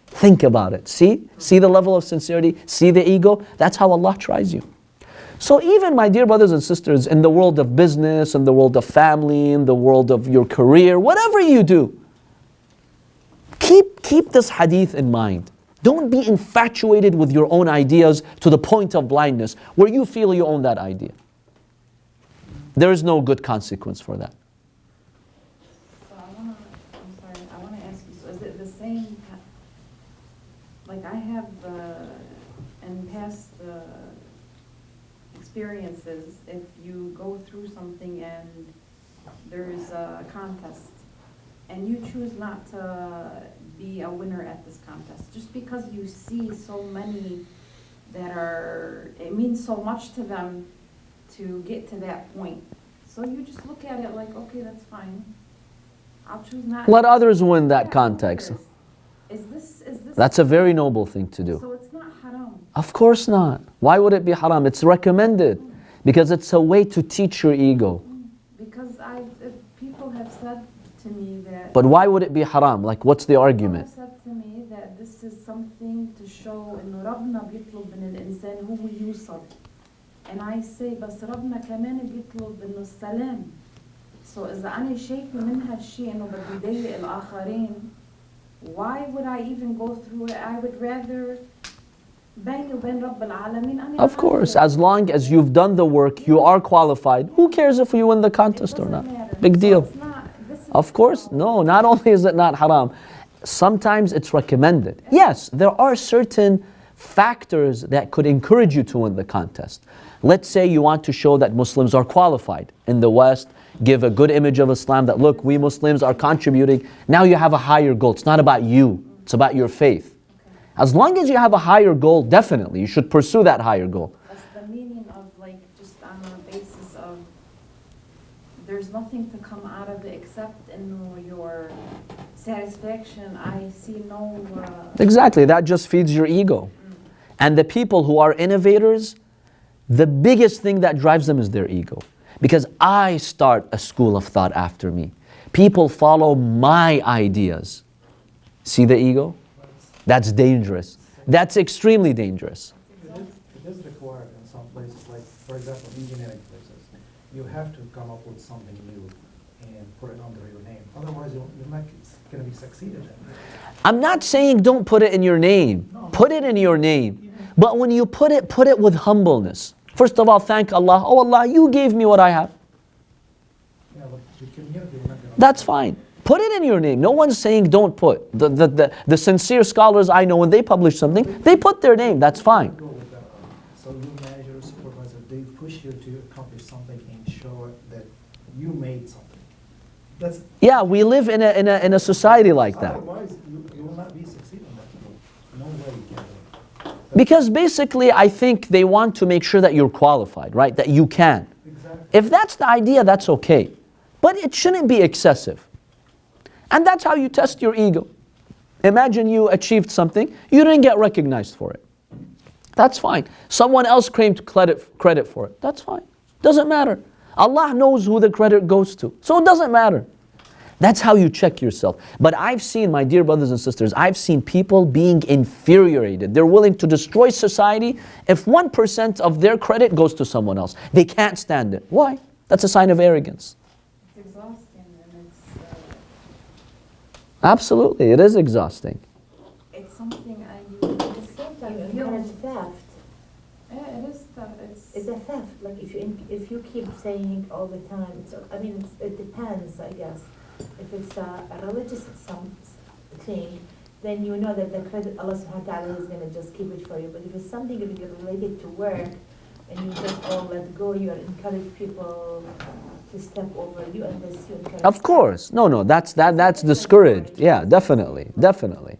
Think about it. See the level of sincerity, see the ego. That's how Allah tries you. So even, my dear brothers and sisters, in the world of business, in the world of family, in the world of your career, whatever you do, keep this hadith in mind. Don't be infatuated with your own ideas to the point of blindness where you feel you own that idea. There is no good consequence for that. So I want to ask you, so is it the same, like I have, in experiences, if you go through something and there's a contest, and you choose not to be a winner at this contest, just because you see so many that are, it means so much to them to get to that point. So you just look at it like, okay, that's fine. I'll choose not. Let others win that Yeah, context. others. Is this? That's a very noble thing to do. So it's not haram. Of course not. Why would it be haram? It's recommended because it's a way to teach your ego. Because people have said to me that. But why would it be haram? Like, what's the People argument? have said to me that this is something to show إنه ربنا بيطلب من الإنسان هو يوصل. And I say بس ربنا كمان بيطلب إنه السلام. So إذا أنا شايفة من هالشيء إنه بدي ضايق الآخرين, why would I even go through it? I would rather بيني وبين رب العالمين أنا. Of course, as long as you've done the work, you are qualified. Who cares if you win the contest or not? Big deal. Of course, no, not only is it not haram, sometimes it's recommended. Yes, there are certain factors that could encourage you to win the contest. Let's say you want to show that Muslims are qualified in the West, give a good image of Islam that look, we Muslims are contributing. Now you have a higher goal. It's not about you, it's about your faith. As long as you have a higher goal, definitely you should pursue that higher goal. That's the meaning of like just on the basis of there's nothing to come out of it except in your satisfaction. I see no. Exactly, that just feeds your ego. And the people who are innovators, the biggest thing that drives them is their ego. Because I start a school of thought after me. People follow my ideas. See the ego? That's dangerous. That's extremely dangerous. It is required in some places, like for example, engineering places. You have to come up with something new and put it under your name. Otherwise, you're not going to be succeeded in. I'm not saying don't put it in your name. Put it in your name. But when you put it with humbleness. First of all, thank Allah. Oh Allah, you gave me what I have. Yeah, but the community will not gonna. That's fine. Put it in your name. No one's saying don't put. The sincere scholars I know, when they publish something, they put their name. That's fine. Go with that. So you manager, supervisor, they push you to accomplish something and show that you made something. That's Yeah, we live in a society like that. otherwise you will not be succeeding in that. No way you can. Because basically, I think they want to make sure that you're qualified, right? That you can. Exactly. If that's the idea, that's okay. But it shouldn't be excessive. And that's how you test your ego. Imagine you achieved something, you didn't get recognized for it. That's fine. Someone else claimed credit for it. That's fine. Doesn't matter. Allah knows who the credit goes to. So it doesn't matter. That's how you check yourself. But I've seen, my dear brothers and sisters, I've seen people being infuriated. They're willing to destroy society if 1% of their credit goes to someone else. They can't stand it. Why? That's a sign of arrogance. It's exhausting and Absolutely, it is exhausting. it's something At the same time, you encourage theft. Yeah, it is tough. It's a theft. Like if you keep saying all the time, it depends, I guess. If it's a religious thing, then you know that the credit Allah subhanahu wa ta'ala is going to just keep it for you. But if it's something related to work, and you just all let go, you encourage people to step over you, and this you encourage. Of course. No, that's discouraged. Yeah, definitely. Definitely.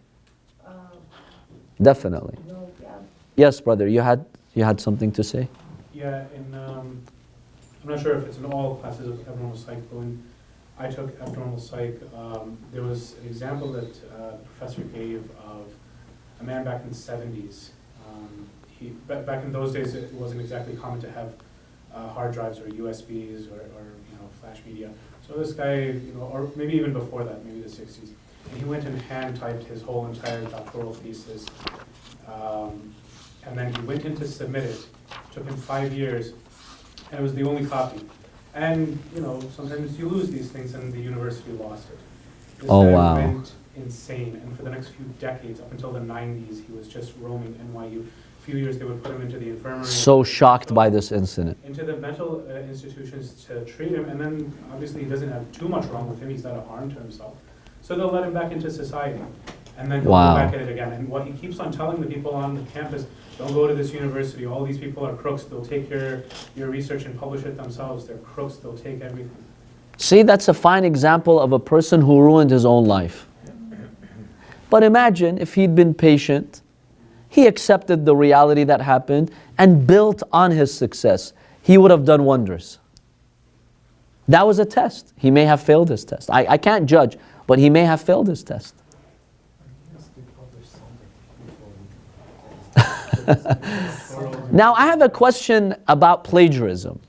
No, yeah. Yes, brother, you had something to say? Yeah, I'm not sure if it's in all classes of abnormal psych, but when I took abnormal psych, there was an example that the professor gave of a man back in the 70s. Back in those days, it wasn't exactly common to have hard drives or USBs or flash media. So this guy, or maybe even before that, maybe the 60s, and he went and hand-typed his whole entire doctoral thesis, and then he went in to submit it. Took him 5 years, and it was the only copy. And sometimes you lose these things, and the university lost it. This Oh, guy wow. went insane, and for the next few decades, up until the 90s, he was just roaming NYU. A few years they would put him into the infirmary. So shocked by this incident. Into the mental institutions to treat him, and then obviously he doesn't have too much wrong with him. He's not a harm to himself, so they'll let him back into society. and then he'll Wow. go back at it again. And what he keeps on telling the people on the campus, don't go to this university, all these people are crooks, they'll take your research and publish it themselves, they're crooks, they'll take everything. See, that's a fine example of a person who ruined his own life. But imagine if he'd been patient, he accepted the reality that happened and built on his success, he would have done wonders. That was a test. He may have failed his test. I can't judge, but he may have failed his test. Now, I have a question about plagiarism.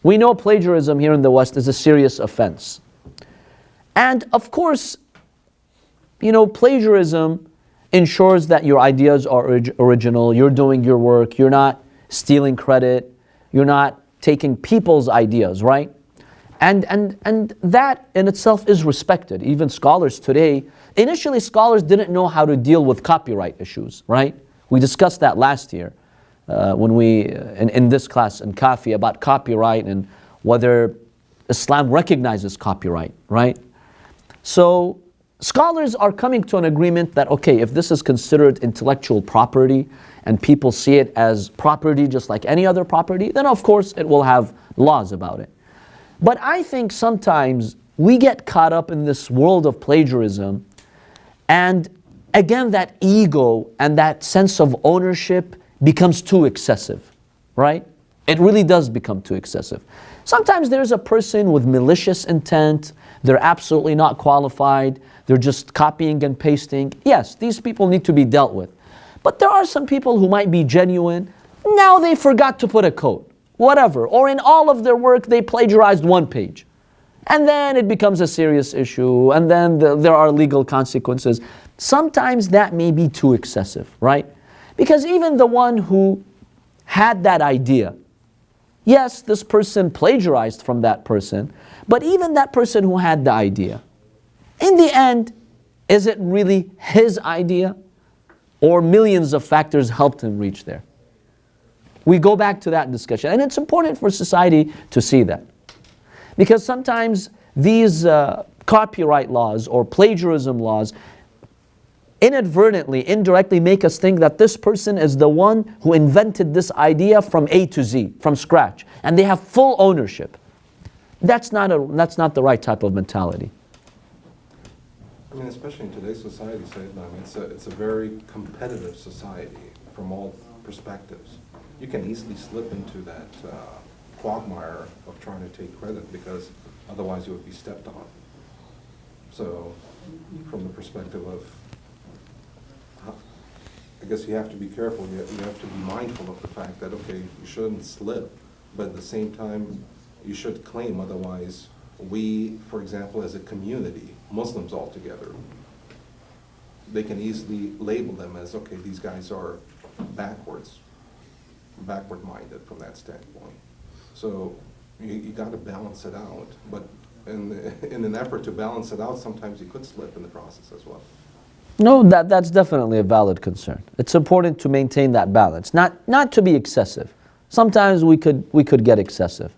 We know plagiarism here in the West is a serious offense. And of course, you know, plagiarism ensures that your ideas are original, you're doing your work, you're not stealing credit, you're not taking people's ideas, right? And that in itself is respected. Even scholars today, initially scholars didn't know how to deal with copyright issues, right? We discussed that last year when in this class in Kafi about copyright and whether Islam recognizes copyright, right? So scholars are coming to an agreement that, okay, if this is considered intellectual property and people see it as property just like any other property, then of course it will have laws about it. But I think sometimes we get caught up in this world of plagiarism, and again that ego and that sense of ownership becomes too excessive, right? It really does become too excessive. Sometimes there's a person with malicious intent, they're absolutely not qualified, they're just copying and pasting. Yes, these people need to be dealt with. But there are some people who might be genuine. Now they forgot to put a quote, whatever. Or in all of their work, they plagiarized one page. And then it becomes a serious issue, and then there are legal consequences. Sometimes that may be too excessive, right? Because even the one who had that idea, yes, this person plagiarized from that person, but even that person who had the idea, in the end, is it really his idea? Or millions of factors helped him reach there? We go back to that discussion. And it's important for society to see that. Because sometimes these copyright laws or plagiarism laws inadvertently, indirectly make us think that this person is the one who invented this idea from A to Z, from scratch. And they have full ownership. That's not the right type of mentality. I mean, especially in today's society, it's a very competitive society from all perspectives. You can easily slip into that quagmire of trying to take credit because otherwise you would be stepped on. So, from the perspective of, I guess you have to be careful, you have to be mindful of the fact that, okay, you shouldn't slip, but at the same time, you should claim, otherwise we, for example, as a community, Muslims all together, they can easily label them as, okay, these guys are backward-minded from that standpoint. So you got to balance it out, but in an effort to balance it out, sometimes you could slip in the process as well. No, that's definitely a valid concern. It's important to maintain that balance, not to be excessive. Sometimes we could get excessive.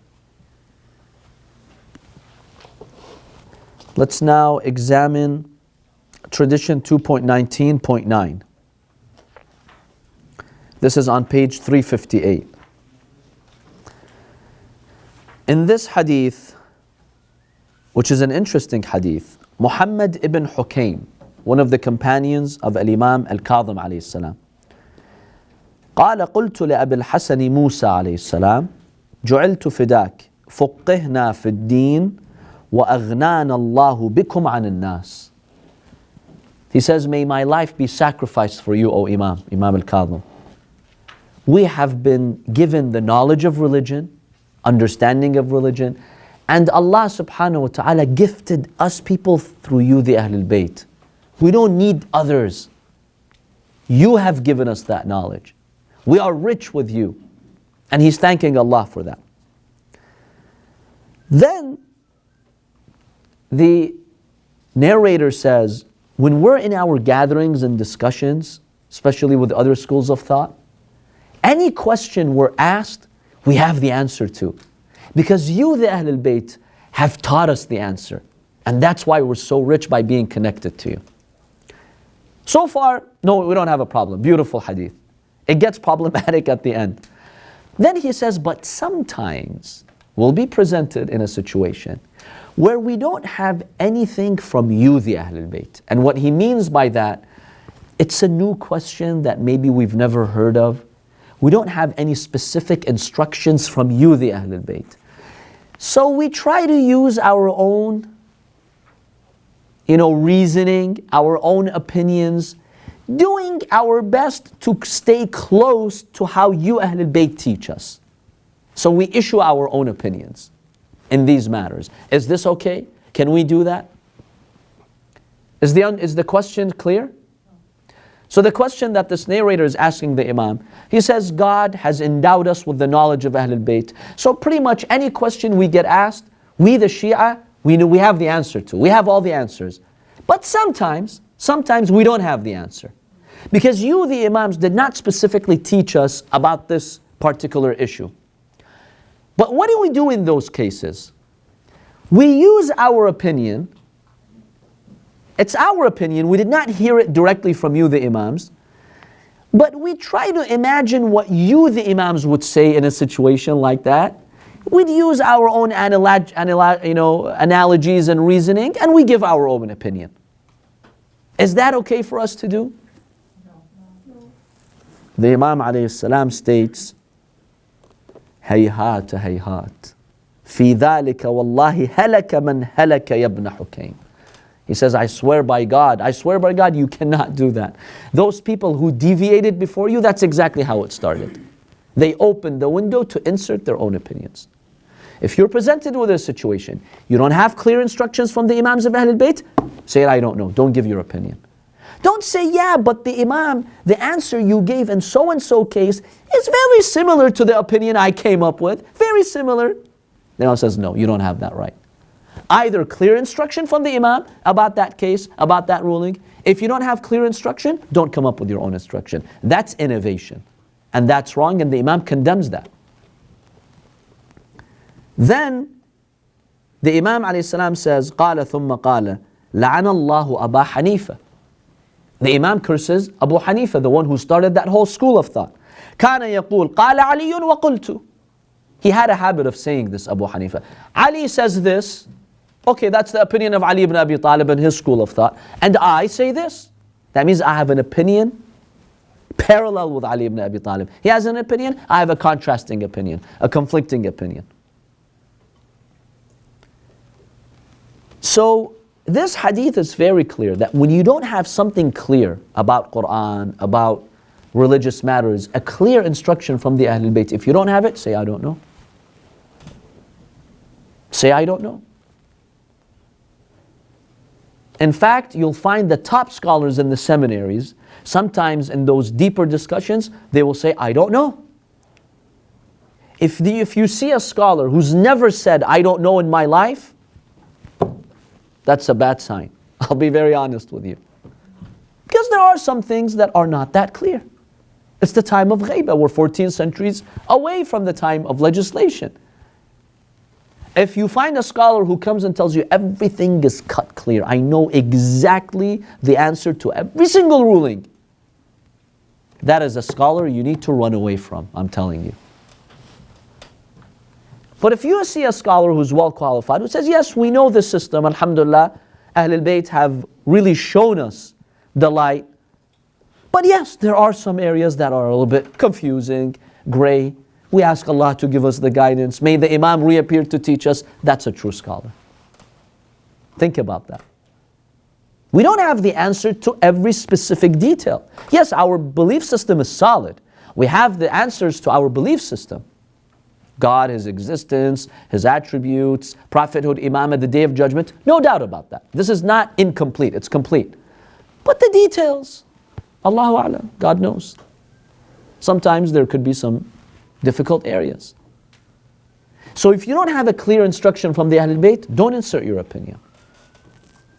Let's now examine tradition 2.19.9. This is on page 358. In this hadith, which is an interesting hadith, Muhammad ibn Hukaym, one of the companions of Al-Imam al-Kadhim alayhi السلام, قال قلت لأبي الحسن موسى عليه السلام جعلت فداك فقهنا في الدين وأغنانا الله بكم عن الناس. He says, may my life be sacrificed for you, O Imam al-Kadhim. We have been given the knowledge of religion, understanding of religion, and Allah subhanahu wa ta'ala gifted us people through you, the Ahlul Bayt. We don't need others. You have given us that knowledge. We are rich with you. And he's thanking Allah for that. Then the narrator says, when we're in our gatherings and discussions, especially with other schools of thought, any question we're asked, we have the answer to. Because you, the Ahlul Bayt, have taught us the answer. And that's why we're so rich by being connected to you. So far, no, we don't have a problem. Beautiful hadith. It gets problematic at the end. Then he says, but sometimes we'll be presented in a situation where we don't have anything from you, the Ahlul Bayt. And what he means by that, it's a new question that maybe we've never heard of. We don't have any specific instructions from you, the Ahlul Bayt. So we try to use our own, reasoning, our own opinions, doing our best to stay close to how you Ahlul Bayt teach us. So we issue our own opinions in these matters. Is this okay? Can we do that? Is the question clear? So the question that this narrator is asking the Imam, he says, God has endowed us with the knowledge of Ahlul Bayt. So pretty much any question we get asked, we the Shia, we have the answer to. We have all the answers. But sometimes we don't have the answer. Because you, the Imams, did not specifically teach us about this particular issue. But what do we do in those cases? We use our opinion. It's our opinion. We did not hear it directly from you, the Imams. But we try to imagine what you, the Imams, would say in a situation like that. We'd use our own analogies and reasoning, and we give our own opinion. Is that okay for us to do? The Imam alayhi salam states, هيهات هيهات في ذلك والله هلك من هلك يا ابن حكيم. He says, I swear by God, you cannot do that. Those people who deviated before you, that's exactly how it started. They opened the window to insert their own opinions. If you're presented with a situation, you don't have clear instructions from the Imams of Ahlul Bayt, say, I don't know, don't give your opinion. Don't say, yeah, but the Imam, the answer you gave in so-and-so case is very similar to the opinion I came up with. Very similar. The Imam says, no, you don't have that right. Either clear instruction from the Imam about that case, about that ruling. If you don't have clear instruction, don't come up with your own instruction. That's innovation. And that's wrong, and the Imam condemns that. Then, the Imam ﷺ says, قال ثم قال لعن الله أبا حنيفة. The Imam curses Abu Hanifa, the one who started that whole school of thought. كان يقول قال علي وقلت. He had a habit of saying this, Abu Hanifa. Ali says this. Okay, that's the opinion of Ali ibn Abi Talib and his school of thought. And I say this. That means I have an opinion parallel with Ali ibn Abi Talib. He has an opinion, I have a contrasting opinion, a conflicting opinion. So, this hadith is very clear that when you don't have something clear about Quran, about religious matters, a clear instruction from the Ahlul Bayt, if you don't have it, say, I don't know. Say, I don't know. In fact, you'll find the top scholars in the seminaries, sometimes in those deeper discussions, they will say, I don't know. If you see a scholar who's never said, I don't know in my life, that's a bad sign. I'll be very honest with you. Because there are some things that are not that clear. It's the time of ghaibah. We're 14 centuries away from the time of legislation. If you find a scholar who comes and tells you everything is cut clear, I know exactly the answer to every single ruling, that is a scholar you need to run away from, I'm telling you. But if you see a scholar who's well qualified, who says, yes, we know the system, alhamdulillah, Ahlul Bayt have really shown us the light. But yes, there are some areas that are a little bit confusing, gray. We ask Allah to give us the guidance. May the Imam reappear to teach us. That's a true scholar. Think about that. We don't have the answer to every specific detail. Yes, our belief system is solid. We have the answers to our belief system. God, His existence, His attributes, prophethood, imamah, the day of judgment. No doubt about that. This is not incomplete, it's complete. But the details, Allahu A'lam, God knows. Sometimes there could be some difficult areas. So if you don't have a clear instruction from the Ahlul Bayt, don't insert your opinion.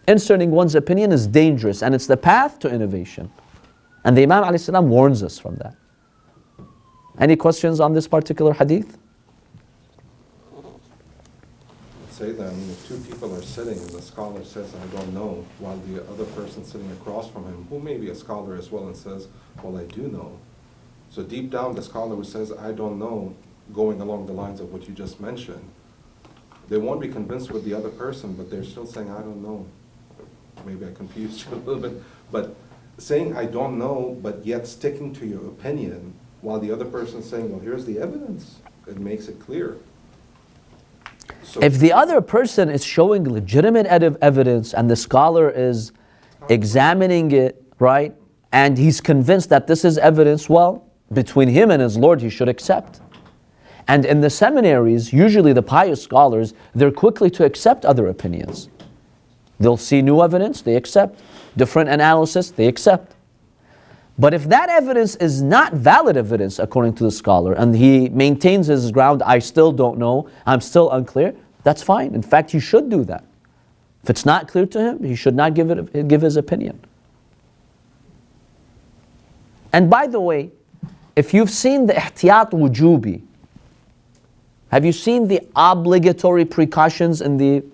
Inserting one's opinion is dangerous, and it's the path to innovation. And the Imam ﷺ warns us from that. Any questions on this particular hadith? say that, I mean, if two people are sitting and the scholar says, I don't know, while the other person sitting across from him, who may be a scholar as well, and says, well, I do know. So deep down, the scholar who says, I don't know, going along the lines of what you just mentioned, they won't be convinced with the other person, but they're still saying, I don't know. Maybe I confused you a little bit, but saying, I don't know, but yet sticking to your opinion, while the other person's saying, well, here's the evidence, it makes it clear. So If the other person is showing legitimate evidence and the scholar is examining it, right, and he's convinced that this is evidence, well, between him and his Lord, he should accept. And in the seminaries, usually the pious scholars, they're quickly to accept other opinions. They'll see new evidence, they accept. Different analysis, they accept. But if that evidence is not valid evidence according to the scholar, and he maintains his ground, I still don't know, I'm still unclear, that's fine. In fact, he should do that. If it's not clear to him, he should not give his opinion. And by the way, if you've seen the ihtiyat wujubi, have you seen the obligatory precautions in the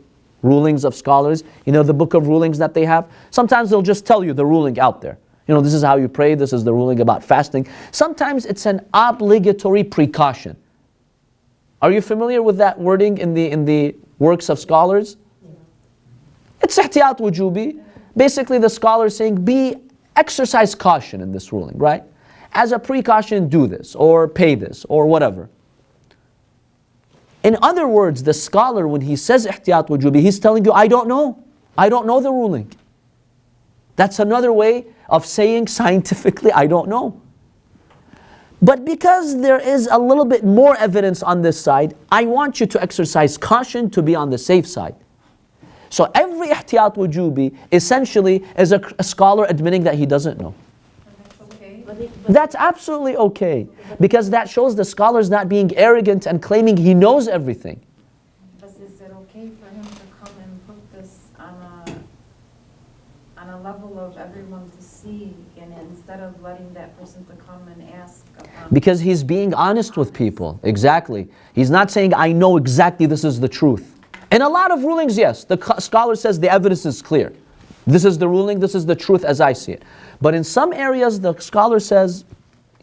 rulings of scholars? You know, the book of rulings that they have? Sometimes they'll just tell you the ruling out there. You know, this is how you pray, this is the ruling about fasting. Sometimes it's an obligatory precaution. Are you familiar with that wording in the works of scholars? It's ihtiyat wujubi. Basically the scholar is saying, exercise caution in this ruling, right? As a precaution, do this, or pay this, or whatever. In other words, the scholar, when he says ihtiyat wujubi, he's telling you, I don't know. I don't know the ruling. That's another way of saying scientifically, I don't know. But because there is a little bit more evidence on this side, I want you to exercise caution to be on the safe side. So every ihtiyat wujubi essentially is a scholar admitting that he doesn't know. That's okay. That's absolutely okay, because that shows the scholar's not being arrogant and claiming he knows everything. But is it okay for him to come and put this on a level of everyone to see, and instead of letting that person to come and ask? Because he's being honest with people. Exactly. He's not saying, I know exactly this is the truth. In a lot of rulings, yes, the scholar says the evidence is clear. This is the ruling, this is the truth as I see it. But in some areas, the scholar says,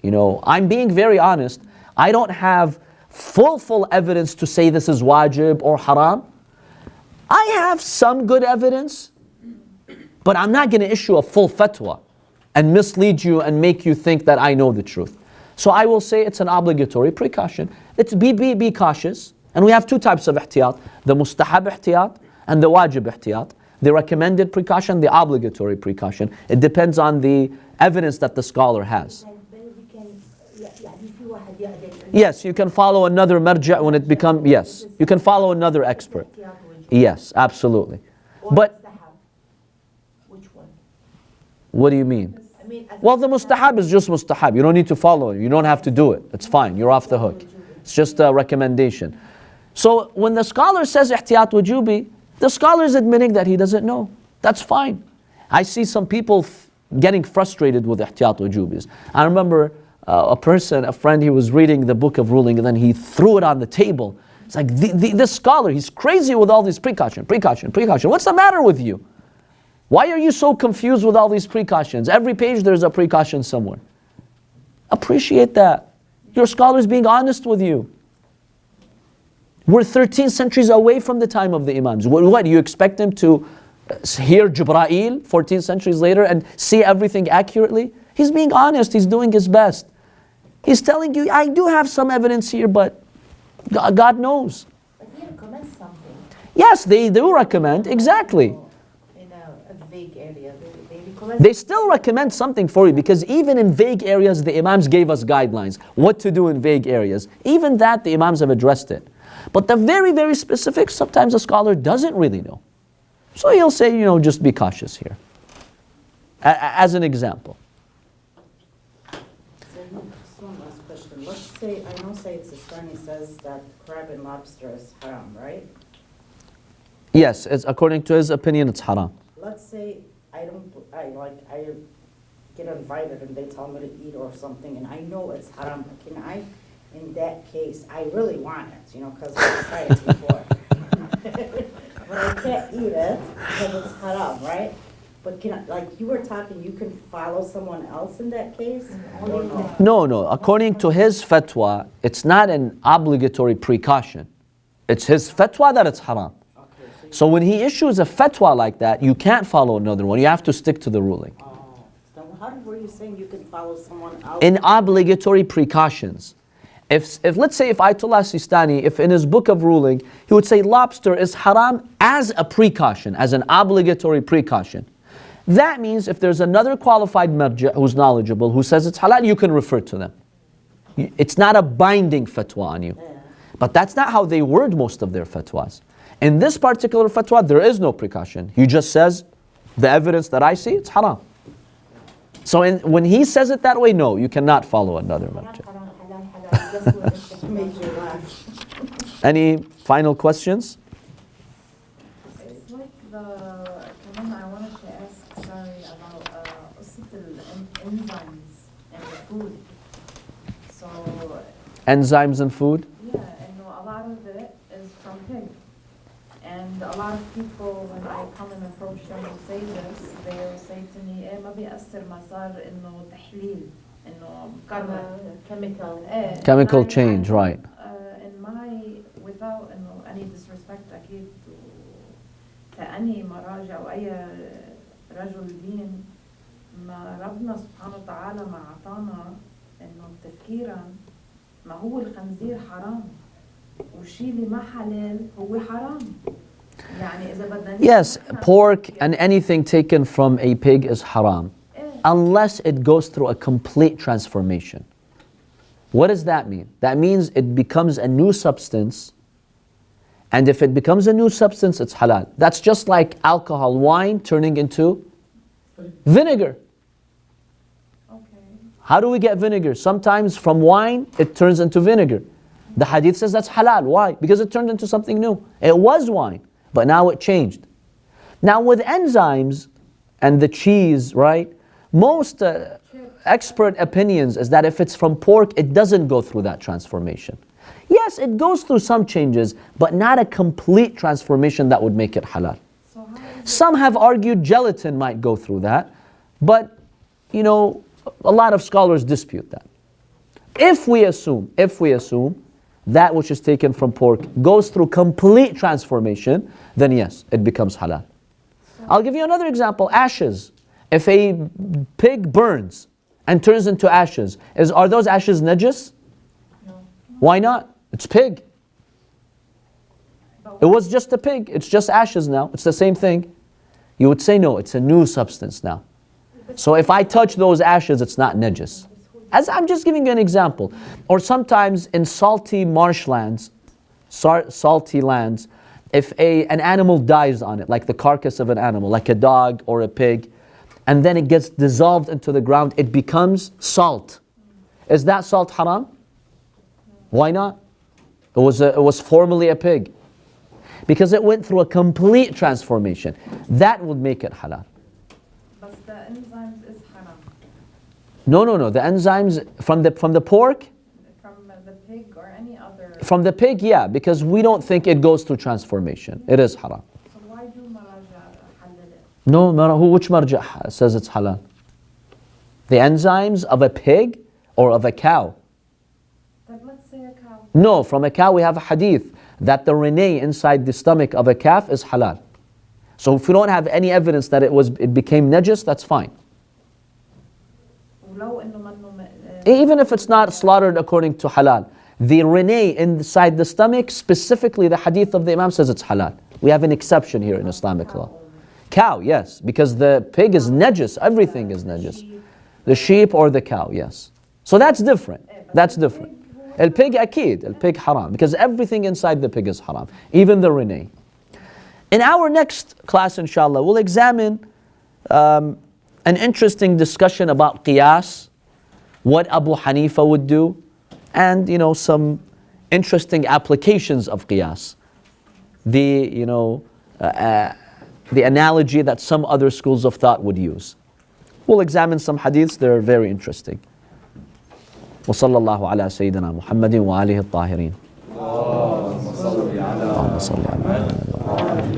you know, I'm being very honest. I don't have full evidence to say this is wajib or haram. I have some good evidence, but I'm not going to issue a full fatwa and mislead you and make you think that I know the truth. So I will say it's an obligatory precaution. It's be cautious. And we have two types of ihtiyat, the mustahab ihtiyat and the wajib ihtiyat. The recommended precaution, the obligatory precaution. It depends on the evidence that the scholar has. Yes, you can follow another marja' when it becomes, yes. You can follow another expert. Yes, absolutely. But, which one? what do you mean? I mean, Well, the mustahab is just mustahab. You don't need to follow it. You don't have to do it. It's fine. You're off the hook. It's just a recommendation. So when the scholar says ihtiyat wujubi, the scholar is admitting that he doesn't know. That's fine. I see some people getting frustrated with ihtiyat wujubis. I remember a friend, he was reading the book of ruling and then he threw it on the table. It's like, this scholar, he's crazy with all these precaution. What's the matter with you? Why are you so confused with all these precautions? Every page there's a precaution somewhere. Appreciate that. Your scholar is being honest with you. We're 13 centuries away from the time of the Imams. What do you expect them to hear Jibreel 14 centuries later and see everything accurately? He's being honest, he's doing his best. He's telling you, I do have some evidence here, but God knows. But he recommends something. Yes, they do recommend, exactly. In a vague area, they recommend. They still recommend something for you, because even in vague areas, the Imams gave us guidelines, what to do in vague areas. Even that, the Imams have addressed it. But the very specifics, sometimes a scholar doesn't really know. So he'll say, you know, just be cautious here. As an example. Just one last question. Let's say, I know Sayyid Sistani says that crab and lobster is haram, right? Yes, it's, according to his opinion, it's haram. Let's say I get invited and they tell me to eat or something and I know it's haram, but can I, in that case, I really want it, you know, because I tried it before. but I can't eat it because it's haram, right? But can I, like you were talking, you can follow someone else in that case? Or no? No. According to his fatwa, it's not an obligatory precaution. It's his fatwa that it's haram. Okay, So when he issues a fatwa like that, you can't follow another one. You have to stick to the ruling. so how were you saying you can follow someone else? In obligatory precautions. If let's say if Ayatollah Sistani, if in his book of ruling, he would say lobster is haram as a precaution, as an obligatory precaution. That means if there's another qualified marja who's knowledgeable, who says it's halal, you can refer to them. It's not a binding fatwa on you. But that's not how they word most of their fatwas. In this particular fatwa, there is no precaution. He just says, the evidence that I see, it's haram. So when he says it that way, no, you cannot follow another marja. Made you laugh. Any final questions? It's like كمان I wanted to ask, sorry, about قصة enzymes and the food. So, Enzymes in food? yeah, and a lot of it is from pig. And a lot of people, when I come and approach them and say this, they will say to me, ما بيأثر ما صار إنه تحليل, إنه مكرر. Chemical change, right. In my, without any disrespect أكيد كأني مراجع أو أي رجل دين، ما ربنا سبحانه وتعالى ما عطانا إنه تفكيرا ما هو الخنزير حرام والشيء اللي ما حلال هو حرام. يعني إذا بدنا Yes, pork and anything taken from a pig is haram, unless it goes through a complete transformation. What does that mean? That means it becomes a new substance, and if it becomes a new substance, it's halal. That's just like alcohol, wine turning into vinegar. Okay. How do we get vinegar? Sometimes from wine, it turns into vinegar. The hadith says that's halal. Why? Because it turned into something new. It was wine, but now it changed. Now with enzymes and the cheese, right? Most expert opinions is that if it's from pork, it doesn't go through that transformation. Yes, it goes through some changes, but not a complete transformation that would make it halal. So how is Some have argued gelatin might go through that, but a lot of scholars dispute that. If we assume that which is taken from pork goes through complete transformation, then yes, it becomes halal. I'll give you another example, ashes. If a pig burns and turns into ashes, are those ashes najis? No. Why not? It's pig. It was just a pig. It's just ashes now. It's the same thing. You would say no, it's a new substance now. So if I touch those ashes, it's not najis. As I'm just giving you an example. Or sometimes in salty marshlands, salty lands, if an animal dies on it, like the carcass of an animal, like a dog or a pig, and then it gets dissolved into the ground, it becomes salt. Is that salt haram? Why not? It was formerly a pig. Because it went through a complete transformation. That would make it halal. But the enzymes is haram. No. The enzymes from the pork? From the pig or any other. From the pig, yeah, because we don't think it goes through transformation. It is haram. So why do maraja halal it? No, which marja says it's halal? The enzymes of a pig or of a cow? But let's say a cow. No, from a cow we have a hadith that the renay inside the stomach of a calf is halal. So if we don't have any evidence that it became najis, that's fine. ولو إنه منه Even if it's not slaughtered according to halal, the renay inside the stomach, specifically the hadith of the Imam says it's halal. We have an exception here in Islamic law. Cow, yes, because the pig is najis, everything is najis. The sheep or the cow, yes. So that's different. That's different. Al-pig akid, al-pig haram, because everything inside the pig is haram, even the renay. In our next class, inshallah, we'll examine an interesting discussion about qiyas, what Abu Hanifa would do, and some interesting applications of qiyas. The analogy that some other schools of thought would use. We'll examine some hadiths, they're very interesting. وصلى الله على سيدنا محمد وآله الطاهرين. اللهم صل على محمد. Baqer.